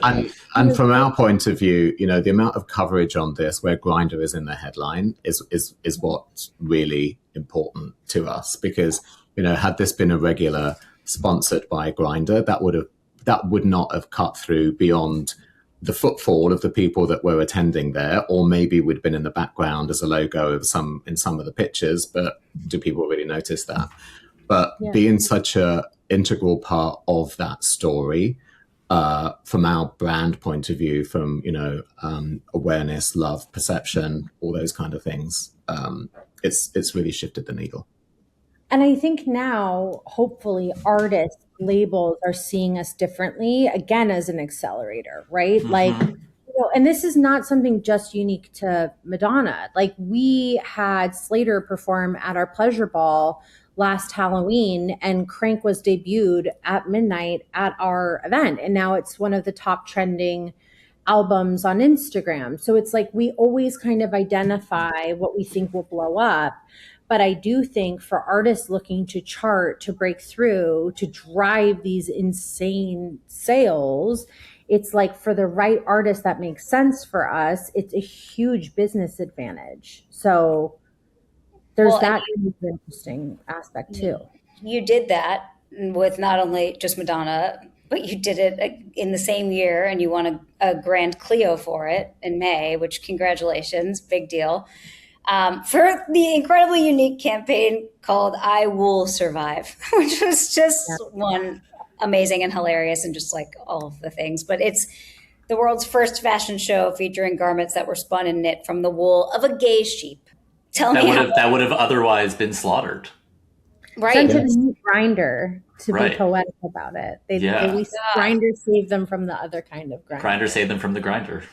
And from our point of view, the amount of coverage on this where Grindr is in the headline is what's really important to us, because, had this been a regular sponsored by Grindr, that would not have cut through beyond the footfall of the people that were attending there, or maybe would have been in the background as a logo in some of the pictures, but do people really notice that? But being such a integral part of that story, from our brand point of view, from awareness, love, perception, all those kind of things, it's really shifted the needle. And I think now, hopefully, artists, labels are seeing us differently again as an accelerator, right? Mm-hmm. Like, and this is not something just unique to Madonna. Like, we had Slayyyter perform at our pleasure ball last Halloween, and Crank was debuted at midnight at our event. And now it's one of the top trending albums on Instagram. So it's like we always kind of identify what we think will blow up. But I do think for artists looking to chart, to break through, to drive these insane sales, it's like for the right artist that makes sense for us, it's a huge business advantage. So there's that interesting aspect too. You did that with not only just Madonna, but you did it in the same year, and you won a Grand Clio for it in May, which congratulations, big deal. For the incredibly unique campaign called I Will Survive, which was just one amazing and hilarious and just like all of the things. But it's the world's first fashion show featuring garments that were spun and knit from the wool of a gay sheep. Tell me that would have otherwise been slaughtered. Right. Sent to the Grindr to be poetic about it. Grindr saved them from the other kind of Grindr. Grindr saved them from the Grindr.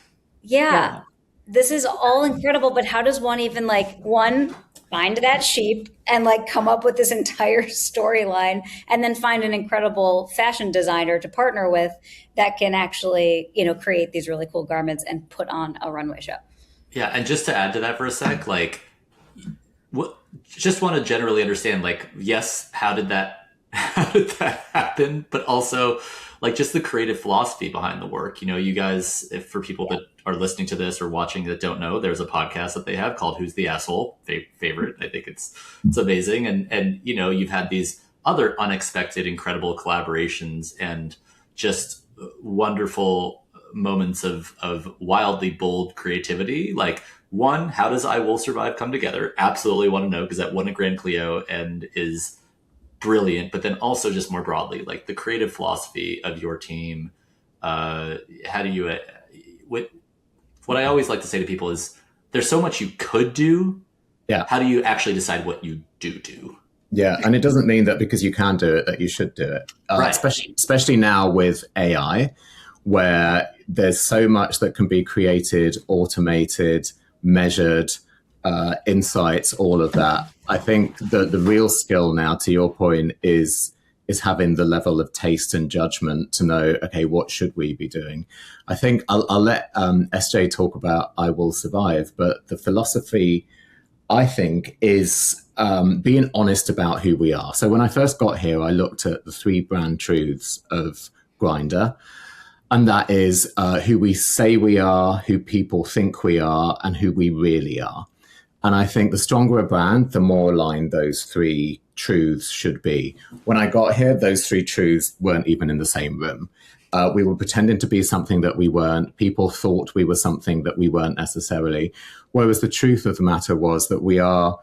Yeah. This is all incredible, but how does one even find that sheep and come up with this entire storyline, and then find an incredible fashion designer to partner with that can actually, create these really cool garments and put on a runway show? Yeah. And just to add to that for a sec, just want to generally understand, yes, how did that happen? But also, just the creative philosophy behind the work. You guys, if for people that are listening to this or watching that don't know, there's a podcast that they have called Who's the Asshole? Favorite. I think it's amazing. And you've had these other unexpected, incredible collaborations and just wonderful moments of wildly bold creativity. One, how does I Will Survive come together? Absolutely want to know, because that won a Grand Clio and is brilliant, but then also just more broadly, like the creative philosophy of your team. How do you, what I always like to say to people is there's so much you could do. Yeah. How do you actually decide what you do? Yeah. And it doesn't mean that because you can do it, that you should do it. Right. Especially now with AI, where there's so much that can be created, automated, measured, insights, all of that. I think the real skill now, to your point, is having the level of taste and judgment to know, okay, what should we be doing? I think I'll let SJ talk about I Will Survive, but the philosophy, I think, is being honest about who we are. So when I first got here, I looked at the 3 brand truths of Grindr, and that is who we say we are, who people think we are, and who we really are. And I think the stronger a brand, the more aligned those 3 truths should be. When I got here, those 3 truths weren't even in the same room. We were pretending to be something that we weren't. People thought we were something that we weren't necessarily. Whereas the truth of the matter was that we are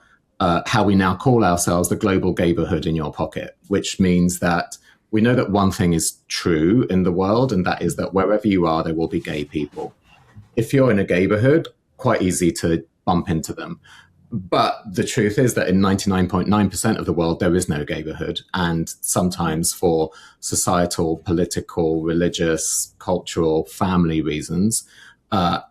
how we now call ourselves, the global gayborhood in your pocket, which means that we know that one thing is true in the world, and that is that wherever you are, there will be gay people. If you're in a gayborhood, quite easy to bump into them. But the truth is that in 99.9% of the world, there is no gayborhood. And sometimes for societal, political, religious, cultural, family reasons,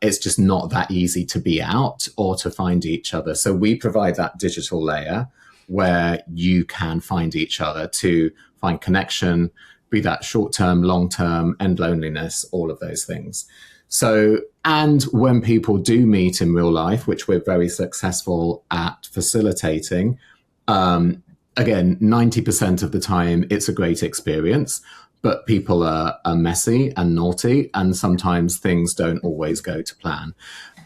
it's just not that easy to be out or to find each other. So we provide that digital layer where you can find each other to find connection, be that short-term, long-term, end loneliness, all of those things. So, and when people do meet in real life, which we're very successful at facilitating, again, 90% of the time, it's a great experience, but people are messy and naughty, and sometimes things don't always go to plan.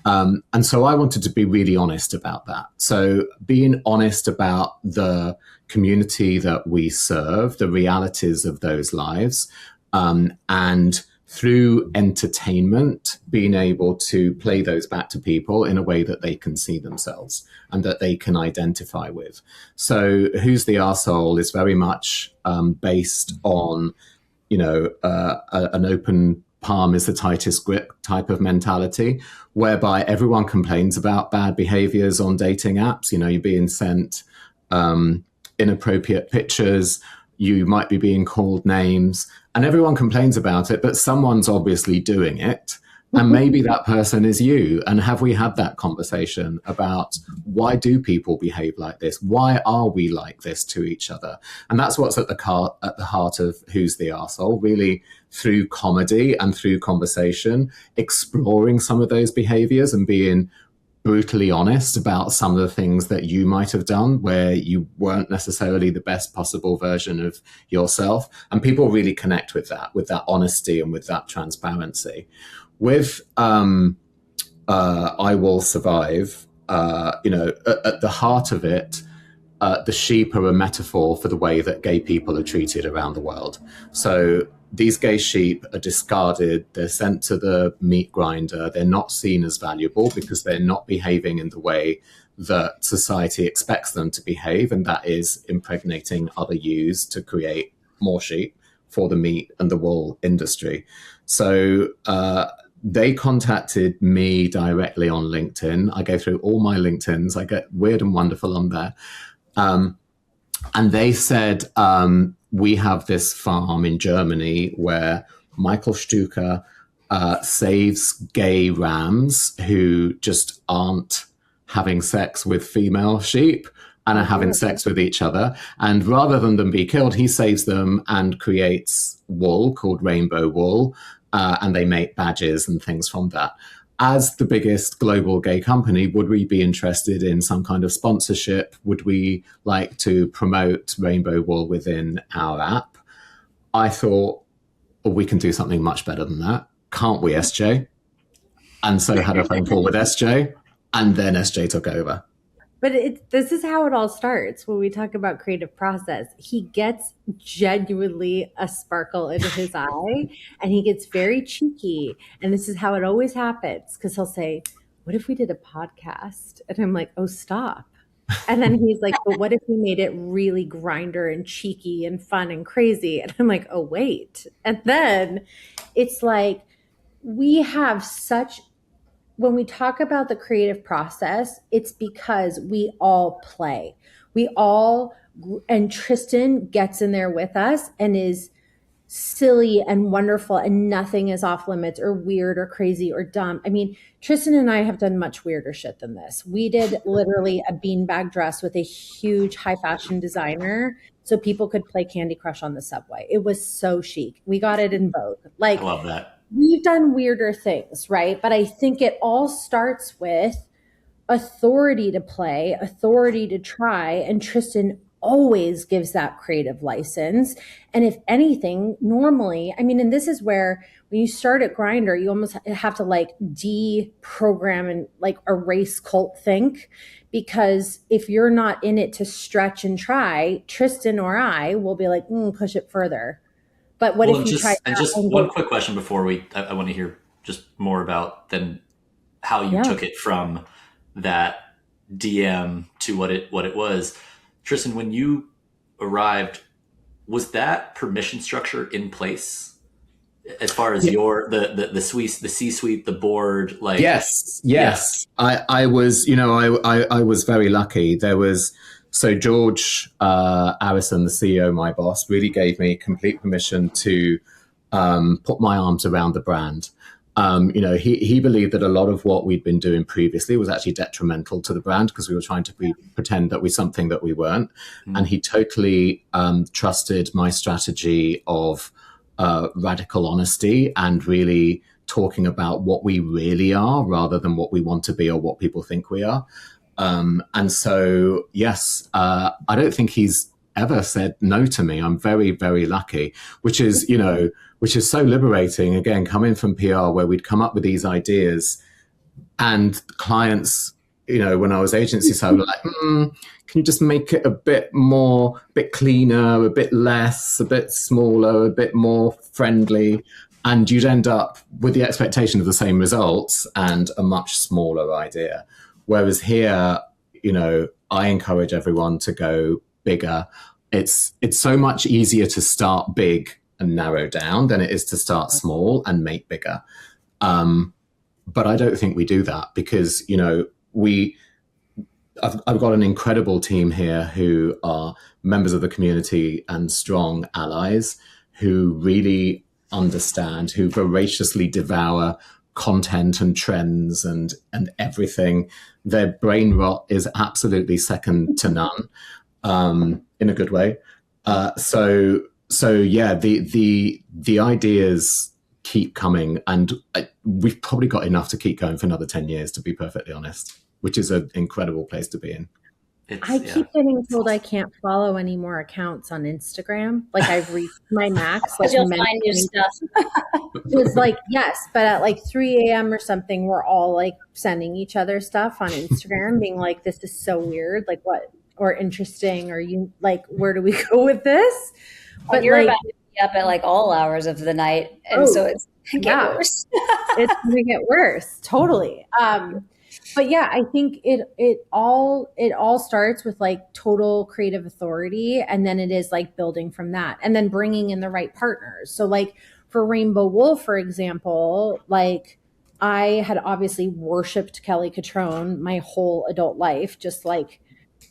And so I wanted to be really honest about that. So being honest about the community that we serve, the realities of those lives, and through entertainment, being able to play those back to people in a way that they can see themselves and that they can identify with. So Who's the Arsehole is very much based on, an open palm is the tightest grip type of mentality, whereby everyone complains about bad behaviors on dating apps. You're being sent inappropriate pictures, you might be being called names, and everyone complains about it, but someone's obviously doing it. And maybe that person is you. And have we had that conversation about why do people behave like this? Why are we like this to each other? And that's what's at the heart of Who's the Arsehole, really, through comedy and through conversation, exploring some of those behaviors and being brutally honest about some of the things that you might have done where you weren't necessarily the best possible version of yourself. And people really connect with that honesty and with that transparency. With I Will Survive, at the heart of it, the sheep are a metaphor for the way that gay people are treated around the world. So these gay sheep are discarded, they're sent to the meat grinder, they're not seen as valuable because they're not behaving in the way that society expects them to behave, and that is impregnating other ewes to create more sheep for the meat and the wool industry. So they contacted me directly on LinkedIn. I go through all my LinkedIns, I get Weird and Wonderful on there. And they said, we have this farm in Germany where Michael Stuker saves gay rams who just aren't having sex with female sheep and are having sex with each other. And rather than them be killed, he saves them and creates wool called rainbow wool, and they make badges and things from that. As the biggest global gay company, would we be interested in some kind of sponsorship? Would we like to promote rainbow wool within our app? I thought, well, we can do something much better than that. Can't we, SJ? And so had a phone call with SJ, and then SJ took over. But this is how it all starts when we talk about creative process. He gets genuinely a sparkle in his eye, and he gets very cheeky. And this is how it always happens, because he'll say, what if we did a podcast? And I'm like, oh, stop. And then he's like, but what if we made it really Grindr and cheeky and fun and crazy? And I'm like, oh, wait. And then it's like, we have such, when we talk about the creative process, it's because we all play. We all, and Tristan gets in there with us and is silly and wonderful, and nothing is off limits or weird or crazy or dumb. I mean, Tristan and I have done much weirder shit than this. We did literally a beanbag dress with a huge high fashion designer so people could play Candy Crush on the subway. It was so chic. We got it in Vogue. Like, I love that. We've done weirder things, right? But I think it all starts with authority to play, authority to try, and Tristan always gives that creative license. And if anything, normally, I mean, and this is where when you start at Grindr, you almost have to like deprogram and like erase cult think, because if you're not in it to stretch and try, Tristan or I will be like, push it further. But what if you try? And just one quick question before I want to hear just more about then how you took it from that DM to what it was. Tristan, when you arrived, was that permission structure in place as far as the C-suite, the board? Like yes. I was, I was very lucky. There was, so George Arison, the CEO, my boss, really gave me complete permission to put my arms around the brand. He believed that a lot of what we'd been doing previously was actually detrimental to the brand because we were trying to pretend that we're something that we weren't. And he totally trusted my strategy of radical honesty and really talking about what we really are rather than what we want to be or what people think we are. And so, yes, I don't think he's ever said no to me. I'm very, very lucky, which is so liberating. Again, coming from PR where we'd come up with these ideas and clients, when I was agency side, were like, can you just make it a bit cleaner, a bit less, a bit smaller, a bit more friendly? And you'd end up with the expectation of the same results and a much smaller idea. Whereas here, I encourage everyone to go bigger. It's so much easier to start big and narrow down than it is to start small and make bigger. But I don't think we do that because, I've got an incredible team here who are members of the community and strong allies who really understand, who voraciously devour content and trends and everything. Their brain rot is absolutely second to none, in a good way. So yeah, the ideas keep coming, and we've probably got enough to keep going for another 10 years, to be perfectly honest, which is an incredible place to be in. I keep getting told I can't follow any more accounts on Instagram. Like I've reached my max. Like you'll find your stuff. It was like, yes, but at like 3 a.m. or something, we're all like sending each other stuff on Instagram, being like, this is so weird. Like what, or interesting, or you like, where do we go with this? But you're about to be up at like all hours of the night. And so it's going to get worse. It's going to get worse. Totally. But yeah, I think it all starts with like total creative authority. And then it is like building from that and then bringing in the right partners. So like for Rainbow Wolf, for example, like I had obviously worshipped Kelly Catrone my whole adult life, just like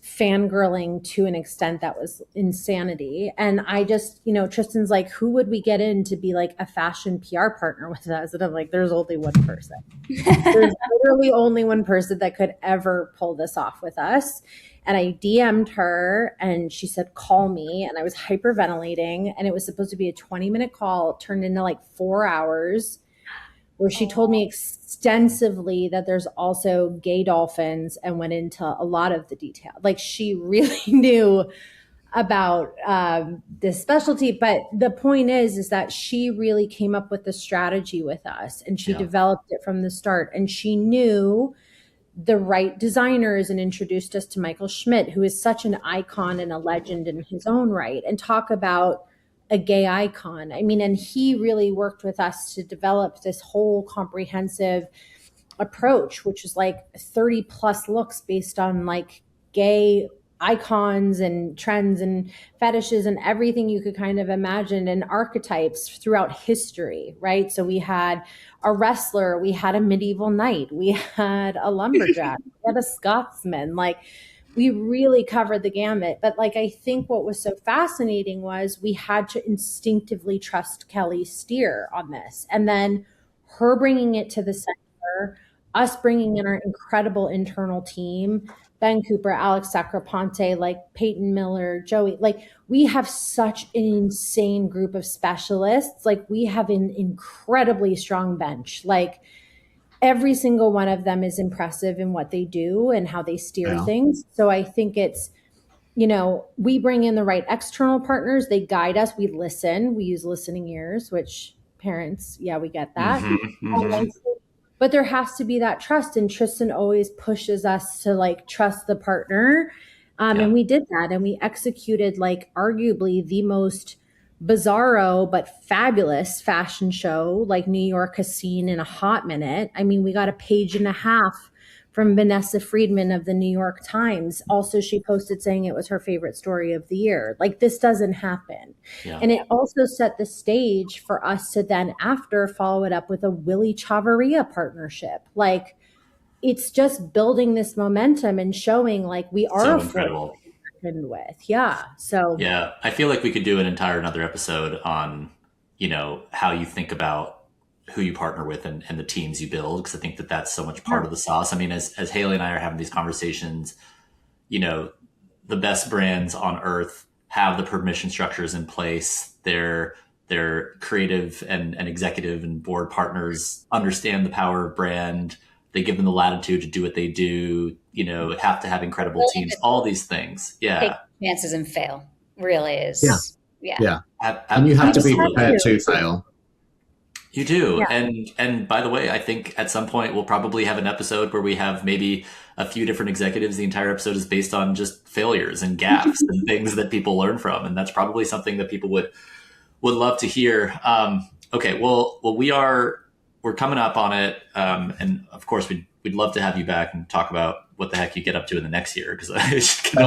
fangirling to an extent that was insanity. And I just, Tristan's like, who would we get in to be like a fashion PR partner with us? And I'm like, there's only one person. There's literally only one person that could ever pull this off with us. And I DM'd her and she said, call me. And I was hyperventilating, and it was supposed to be a 20-minute call. It turned into like 4 hours, where she told me extensively that there's also gay dolphins and went into a lot of the detail. Like she really knew about this specialty. But the point is that she really came up with the strategy with us, and she developed it from the start. And she knew the right designers and introduced us to Michael Schmidt, who is such an icon and a legend in his own right, and talk about a gay icon. I mean, and he really worked with us to develop this whole comprehensive approach, which was like 30 plus looks based on like gay icons and trends and fetishes and everything you could kind of imagine, and archetypes throughout history, right? So we had a wrestler, we had a medieval knight, we had a lumberjack, we had a Scotsman. Like, we really covered the gamut. But like, I think what was so fascinating was we had to instinctively trust Kelly's steer on this. And then her bringing it to the center, us bringing in our incredible internal team, Ben Cooper, Alex Sacriponte, like Peyton Miller, Joey, like we have such an insane group of specialists. Like, we have an incredibly strong bench. Like, every single one of them is impressive in what they do and how they steer things. So I think it's, you know, we bring in the right external partners. They guide us. We listen. We use listening ears, which parents, we get that. But there has to be that trust. And Tristan always pushes us to like trust the partner. And we did that. And we executed like arguably the most bizarro but fabulous fashion show like New York has seen in a hot minute. I mean, we got a page and a half from Vanessa Friedman of the New York Times. Also, she posted saying it was her favorite story of the year. Like, this doesn't happen. And it also set the stage for us to then after follow it up with a Willie Chavarria partnership. Like, it's just building this momentum and showing like we are so incredible. With. So I feel like we could do an entire another episode on, you know, how you think about who you partner with and the teams you build, because I think that that's so much part of the sauce. I mean, as Hayley and I are having these conversations, you know, the best brands on earth have the permission structures in place. Their creative and executive and board partners understand the power of brand. They give them the latitude to do what they do, you know, have to have incredible teams, all these things. Take chances and fail really is. And you have to be prepared to fail. You do. And by the way, I think at some point we'll probably have an episode where we have maybe a few different executives. The entire episode is based on just failures and gaffes and things that people learn from. And that's probably something that people would love to hear. Okay. Well, we're coming up on it. And of course we'd love to have you back and talk about what the heck you get up to in the next year. Cause I can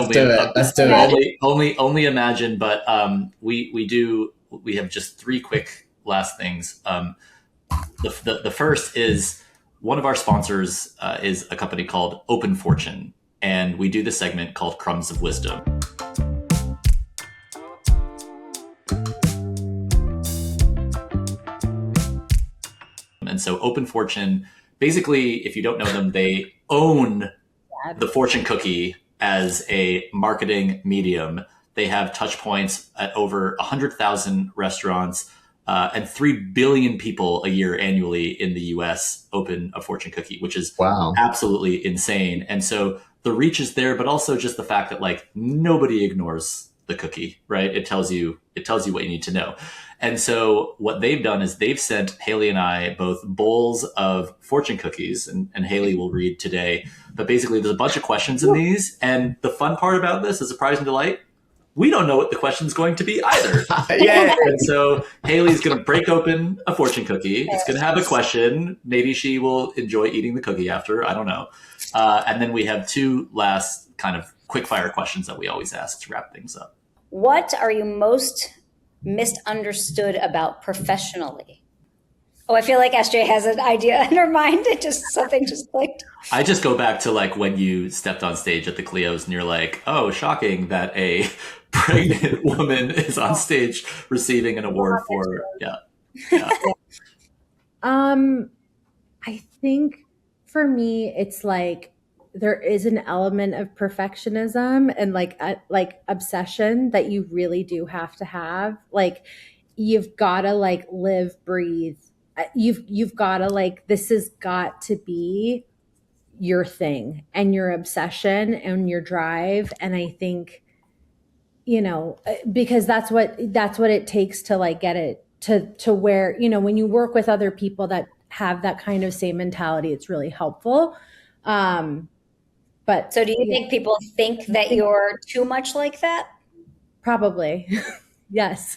only imagine, but we have just 3 quick last things. The first is one of our sponsors is a company called Open Fortune, and we do this segment called Crumbs of Wisdom. And so Open Fortune, basically, if you don't know them, they own the fortune cookie as a marketing medium. They have touch points at over 100,000 restaurants. And 3 billion people a year annually in the US open a fortune cookie, which is absolutely insane. And so the reach is there, but also just the fact that like nobody ignores the cookie, right? It tells you what you need to know. And so what they've done is they've sent Hayley and I both bowls of fortune cookies, and Hayley will read today. But basically there's a bunch of questions in these. And the fun part about this is surprise and delight. We don't know what the question's going to be either. And so Hayley's going to break open a fortune cookie. It's going to have a question. Maybe she will enjoy eating the cookie after. I don't know. And then we have 2 last kind of quickfire questions that we always ask to wrap things up. What are you most misunderstood about professionally? Oh, I feel like SJ has an idea in her mind. Something just clicked. I just go back to like when you stepped on stage at the Clios and you're like, oh, shocking that a pregnant woman is on stage receiving an award for, I think for me, it's like, there is an element of perfectionism and like obsession that you really do have to have. Like, you've got to like live, breathe. You've got to like, this has got to be your thing and your obsession and your drive. And I think, you know, because that's what it takes to like get it to where, you know, when you work with other people that have that kind of same mentality, it's really helpful. But so do you think people think that you're too much like that? Probably. Yes.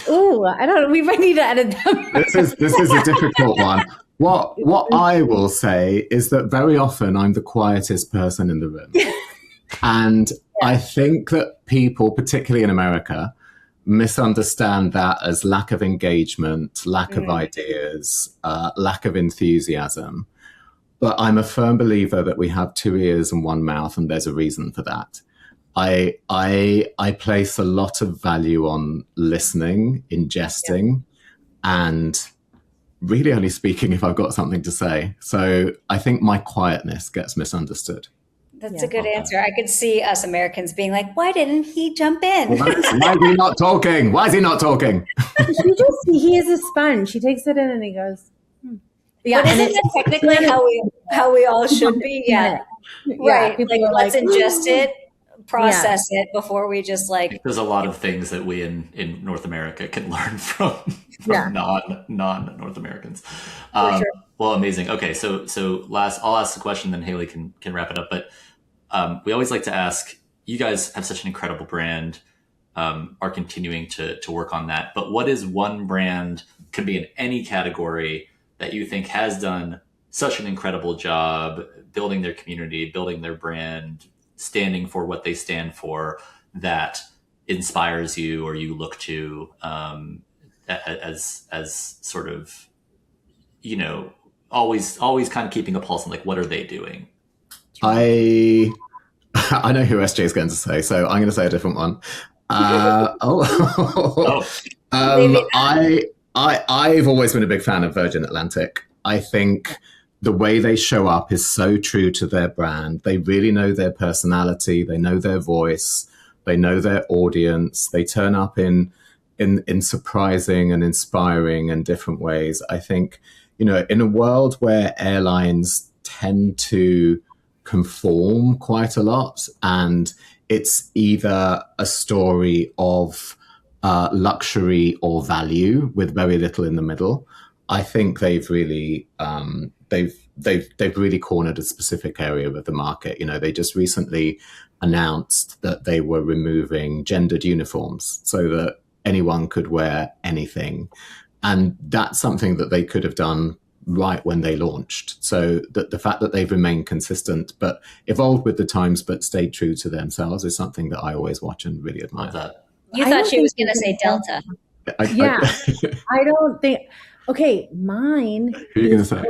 Ooh, I don't know. We might need to edit them. This is a difficult one. What I will say is that very often I'm the quietest person in the room. And I think that people, particularly in America, misunderstand that as lack of engagement, lack of ideas, lack of enthusiasm. But I'm a firm believer that we have 2 ears and 1 mouth, and there's a reason for that. I place a lot of value on listening, ingesting, and really only speaking if I've got something to say. So I think my quietness gets misunderstood. That's a good answer. I could see us Americans being like, why didn't he jump in? Why is he not talking? Why is he not talking? He is a sponge. He takes it in and he goes, Yeah, but isn't that technically how we all should be? Yeah. Right. Like, let's ingest it, process it before we just like. There's a lot of things that we in North America can learn from non North Americans. Sure. Well, amazing. Okay, so I'll ask the question, then Hayley can wrap it up. But we always like to ask, you guys have such an incredible brand, are continuing to work on that. But what is one brand, could be in any category, that you think has done such an incredible job building their community, building their brand, standing for what they stand for, that inspires you or you look to as sort of, always kind of keeping a pulse on, like, what are they doing? I know who SJ is going to say, so I'm going to say a different one. I've always been a big fan of Virgin Atlantic. I think the way they show up is so true to their brand. They really know their personality. They know their voice. They know their audience. They turn up in surprising and inspiring and different ways. I think, in a world where airlines tend to conform quite a lot, and it's either a story of luxury or value with very little in the middle, I think they've really they've really cornered a specific area of the market. They just recently announced that they were removing gendered uniforms so that anyone could wear anything. And that's something that they could have done right when they launched. So the fact that they've remained consistent, but evolved with the times, but stayed true to themselves, is something that I always watch and really admire. That. You thought she was going to say Delta. I don't think. Okay, mine. Who are you going to say?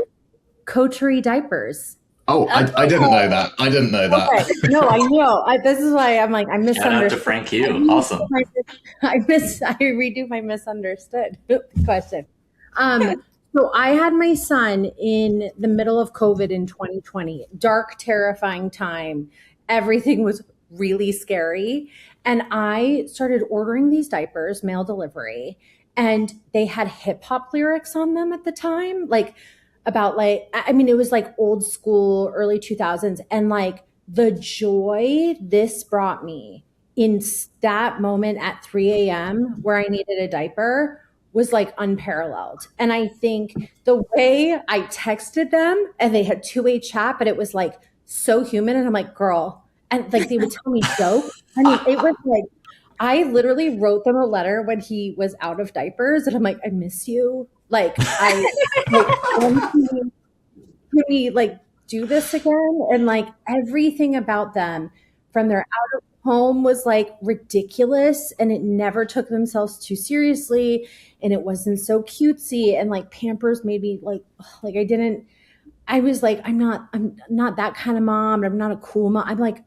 Coterie diapers. Oh, I didn't know that. I didn't know that. Okay. No, I know. This is why I'm like, I misunderstood. Shout out to Frank Hugh. Awesome. I redo my misunderstood question. So I had my son in the middle of COVID in 2020, dark, terrifying time. Everything was really scary. And I started ordering these diapers, mail delivery, and they had hip hop lyrics on them at the time. It was like old school, early 2000s. And like the joy this brought me in that moment at 3 a.m. where I needed a diaper was like unparalleled. And I think the way I texted them, and they had two-way chat, but it was like so human. And I'm like, girl, and like they would tell me jokes. I mean, it was like, I literally wrote them a letter when he was out of diapers, and I'm like, I miss you. Like, can we like do this again? And like everything about them, from their out of home, was like ridiculous, and it never took themselves too seriously, and it wasn't so cutesy, and like Pampers made me I was like, I'm not that kind of mom. I'm not a cool mom. I'm like,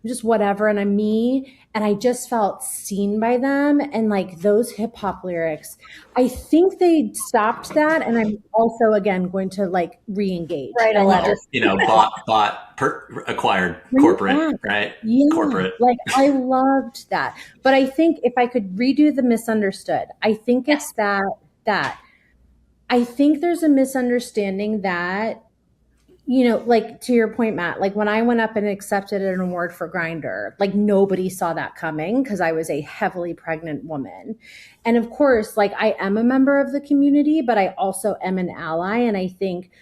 I'm just whatever, and I'm me. And I just felt seen by them. And like those hip hop lyrics, I think they stopped that. And I'm also, again, going to like re-engage. Write a letter. Acquired corporate, right? Yeah. Corporate. Like I loved that. But I think if I could redo the misunderstood, I think it's that I think there's a misunderstanding that, like to your point, Matt, like when I went up and accepted an award for Grindr, like nobody saw that coming because I was a heavily pregnant woman. And of course, like I am a member of the community, but I also am an ally. And I think,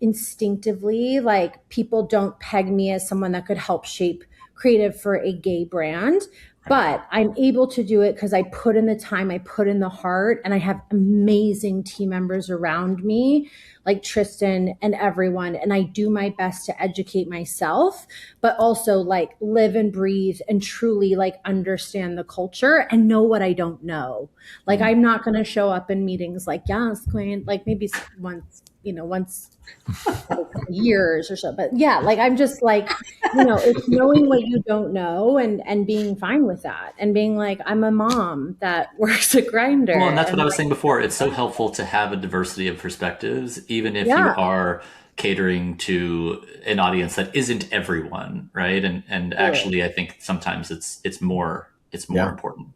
instinctively, like people don't peg me as someone that could help shape creative for a gay brand, but I'm able to do it because I put in the time, I put in the heart, and I have amazing team members around me, like Tristan and everyone. And I do my best to educate myself, but also like live and breathe and truly like understand the culture and know what I don't know. Like I'm not going to show up in meetings like, yes, queen, like maybe once every couple years or so. But yeah, like I'm just like, it's knowing what you don't know and being fine with that and being like, I'm a mom that works at Grindr. Well, and that's what I was saying before. It's so helpful to have a diversity of perspectives, even if you are catering to an audience that isn't everyone, right? And actually, I think sometimes it's more important.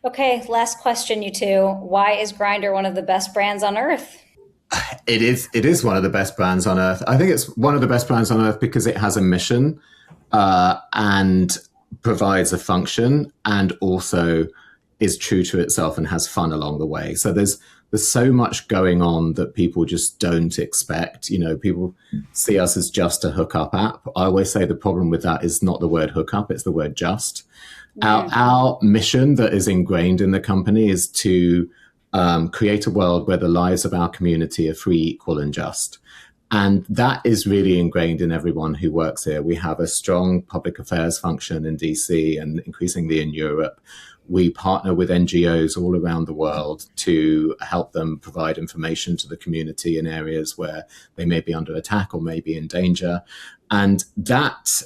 Okay, last question, you two. Why is Grindr one of the best brands on earth? It is one of the best brands on earth. I think it's one of the best brands on earth because it has a mission and provides a function, and also is true to itself and has fun along the way. So there's so much going on that people just don't expect. People see us as just a hookup app. I always say the problem with that is not the word hookup, it's the word just. Our mission that is ingrained in the company is to create a world where the lives of our community are free, equal, and just. And that is really ingrained in everyone who works here. We have a strong public affairs function in DC and increasingly in Europe. We partner with NGOs all around the world to help them provide information to the community in areas where they may be under attack or may be in danger. And that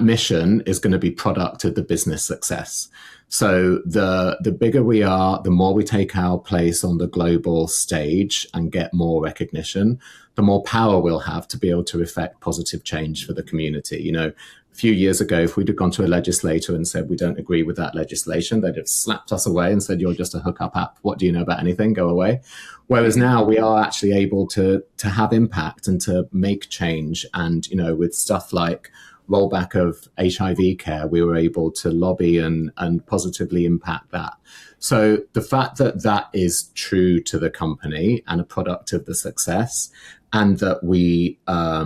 mission is going to be product of the business success. So the bigger we are, the more we take our place on the global stage and get more recognition, the more power we'll have to be able to effect positive change for the community. A few years ago, if we'd have gone to a legislator and said we don't agree with that legislation, they'd have slapped us away and said, you're just a hookup app. What do you know about anything? Go away. Whereas now we are actually able to have impact and to make change. And, with stuff like rollback of HIV care, we were able to lobby and positively impact that. So the fact that that is true to the company and a product of the success, and that we are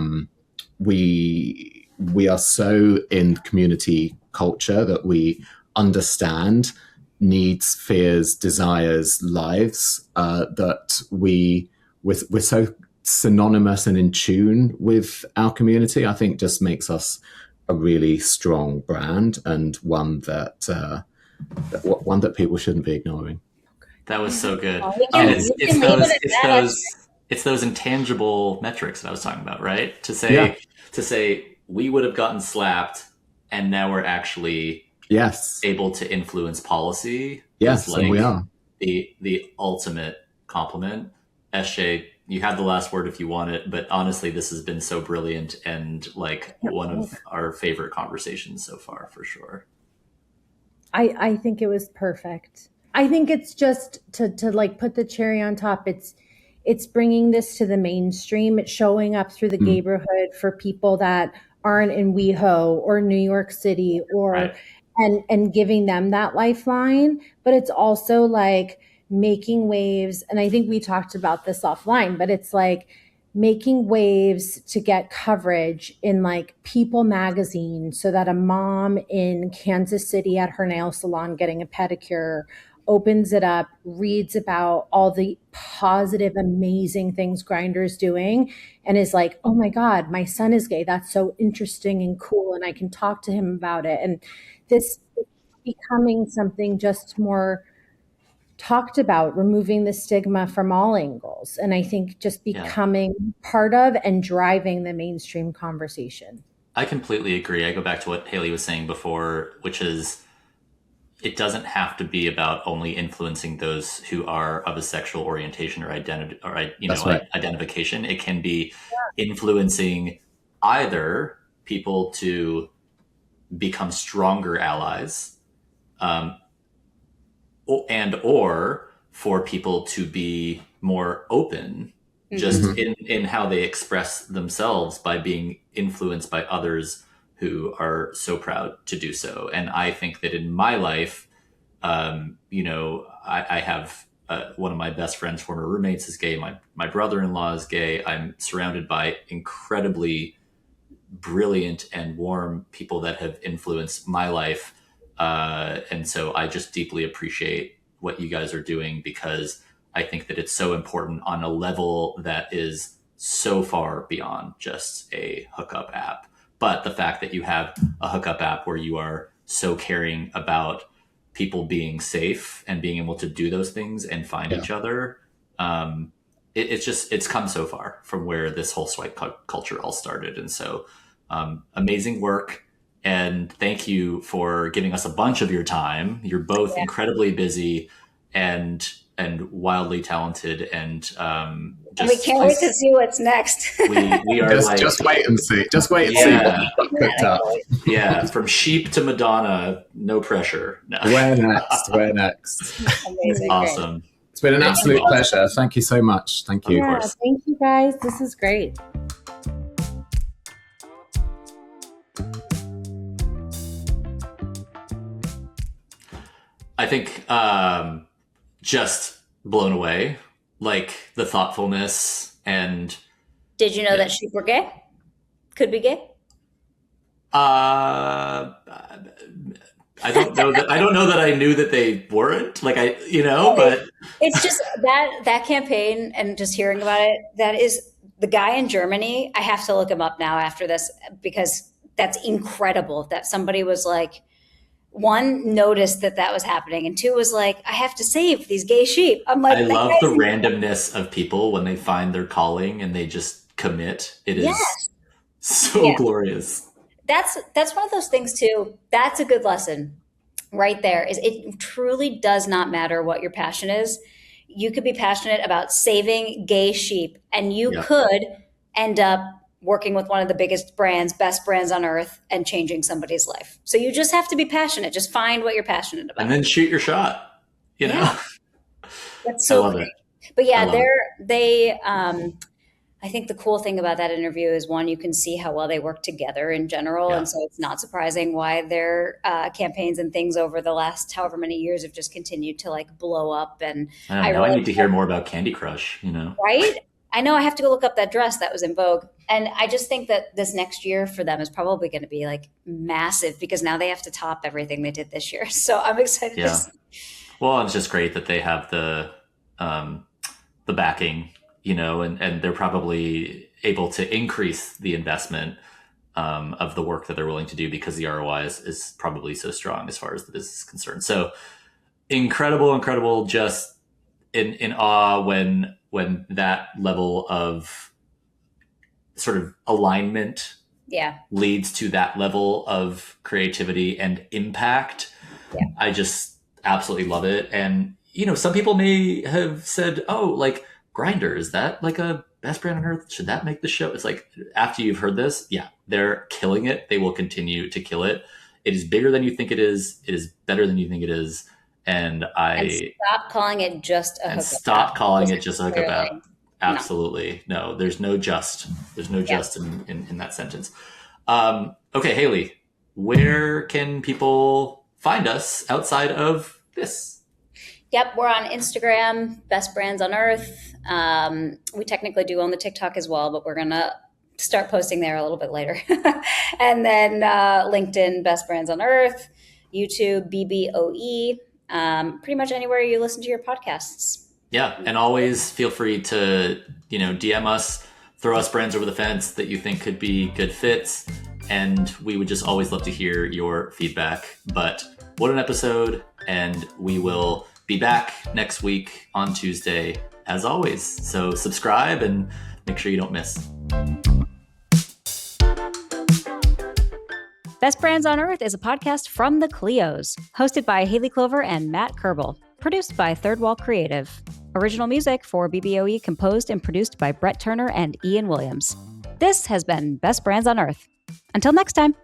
so in community culture that we understand needs, fears, desires, lives, that we're so synonymous and in tune with our community, I think just makes us a really strong brand, and one that people shouldn't be ignoring. That was so good. And it's those intangible metrics that I was talking about, right? To say we would have gotten slapped and now we're actually able to influence policy. Yes, and we are. The ultimate compliment. SJ, you have the last word if you want it, but honestly, this has been so brilliant and like one of our favorite conversations so far, for sure. I think it was perfect. I think it's just to like put the cherry on top. It's bringing this to the mainstream. It's showing up through the neighborhood for people that aren't in WeHo or New York City and giving them that lifeline. But it's also like making waves. And I think we talked about this offline, but it's like making waves to get coverage in like People magazine, so that a mom in Kansas City at her nail salon getting a pedicure opens it up, reads about all the positive, amazing things Grindr is doing, and is like, oh my God, my son is gay. That's so interesting and cool. And I can talk to him about it. And this is becoming something just more talked about, removing the stigma from all angles. And I think just becoming part of and driving the mainstream conversation. I completely agree. I go back to what Hayley was saying before, which is it doesn't have to be about only influencing those who are of a sexual orientation or identity or identification. It can be influencing either people to become stronger allies, or for people to be more open just in how they express themselves by being influenced by others who are so proud to do so. And I think that in my life, I have one of my best friends, former roommates, is gay. My brother-in-law is gay. I'm surrounded by incredibly brilliant and warm people that have influenced my life. And so I just deeply appreciate what you guys are doing, because I think that it's so important on a level that is so far beyond just a hookup app. But the fact that you have a hookup app where you are so caring about people being safe and being able to do those things and find each other, it's come so far from where this whole swipe culture all started. And so amazing work. And thank you for giving us a bunch of your time. You're both incredibly busy and wildly talented, and we can't wait to see what's next. we are just wait and see. Just wait and see what you've got picked up. Yeah, from sheep to Madonna, no pressure. No. Where next? Where next? Amazing. Awesome. It's been an absolute pleasure. Thank you so much. Thank you. Yeah, thank you guys. This is great. I think just blown away, like the thoughtfulness. And did you know that sheep were gay? Could be gay? I don't know that I knew that they weren't, but it's just that campaign, and just hearing about it, that is the guy in Germany. I have to look him up now after this, because that's incredible that somebody was like, one, noticed that was happening, and two, was like, I have to save these gay sheep. I'm like, I love the randomness of people when they find their calling and they just commit. It is so glorious. That's one of those things too. That's a good lesson right there. Is it truly does not matter what your passion is. You could be passionate about saving gay sheep, and you could end up working with one of the biggest brands, best brands on earth, and changing somebody's life. So you just have to be passionate. Just find what you're passionate about. And then shoot your shot, know? That's so great. But I think the cool thing about that interview is, one, you can see how well they work together in general. And so it's not surprising why their campaigns and things over the last however many years have just continued to like blow up. And I need to hear more about Candy Crush, Right? I know I have to go look up that dress that was in Vogue. And I just think that this next year for them is probably going to be like massive, because now they have to top everything they did this year. So I'm excited to see. Well, it's just great that they have the backing, and they're probably able to increase the investment of the work that they're willing to do, because the ROI is probably so strong as far as the business is concerned. So incredible, just in awe when that level of sort of alignment leads to that level of creativity and impact. I just absolutely love it. And some people may have said, oh, like Grindr, is that like a best brand on earth? Should that make the show? It's like, after you've heard this, they're killing it. They will continue to kill it. It is bigger than you think it is. It is better than you think it is. And stop calling it just a hookup. Stop calling it just a hookup app. Absolutely. No, there's no just in that sentence. Okay, Hayley, where can people find us outside of this? Yep, we're on Instagram, Best Brands on Earth. We technically do own the TikTok as well, but we're going to start posting there a little bit later. And then LinkedIn, Best Brands on Earth, YouTube, BBOE, pretty much anywhere you listen to your podcasts. Yeah, and always feel free to, DM us, throw us brands over the fence that you think could be good fits. And we would just always love to hear your feedback. But what an episode. And we will be back next week on Tuesday, as always. So subscribe and make sure you don't miss. Best Brands on Earth is a podcast from the Clios, hosted by Hayley Clover and Matt Kerbel, produced by Third Wall Creative. Original music for BBOE composed and produced by Brett Turner and Ian Williams. This has been Best Brands on Earth. Until next time.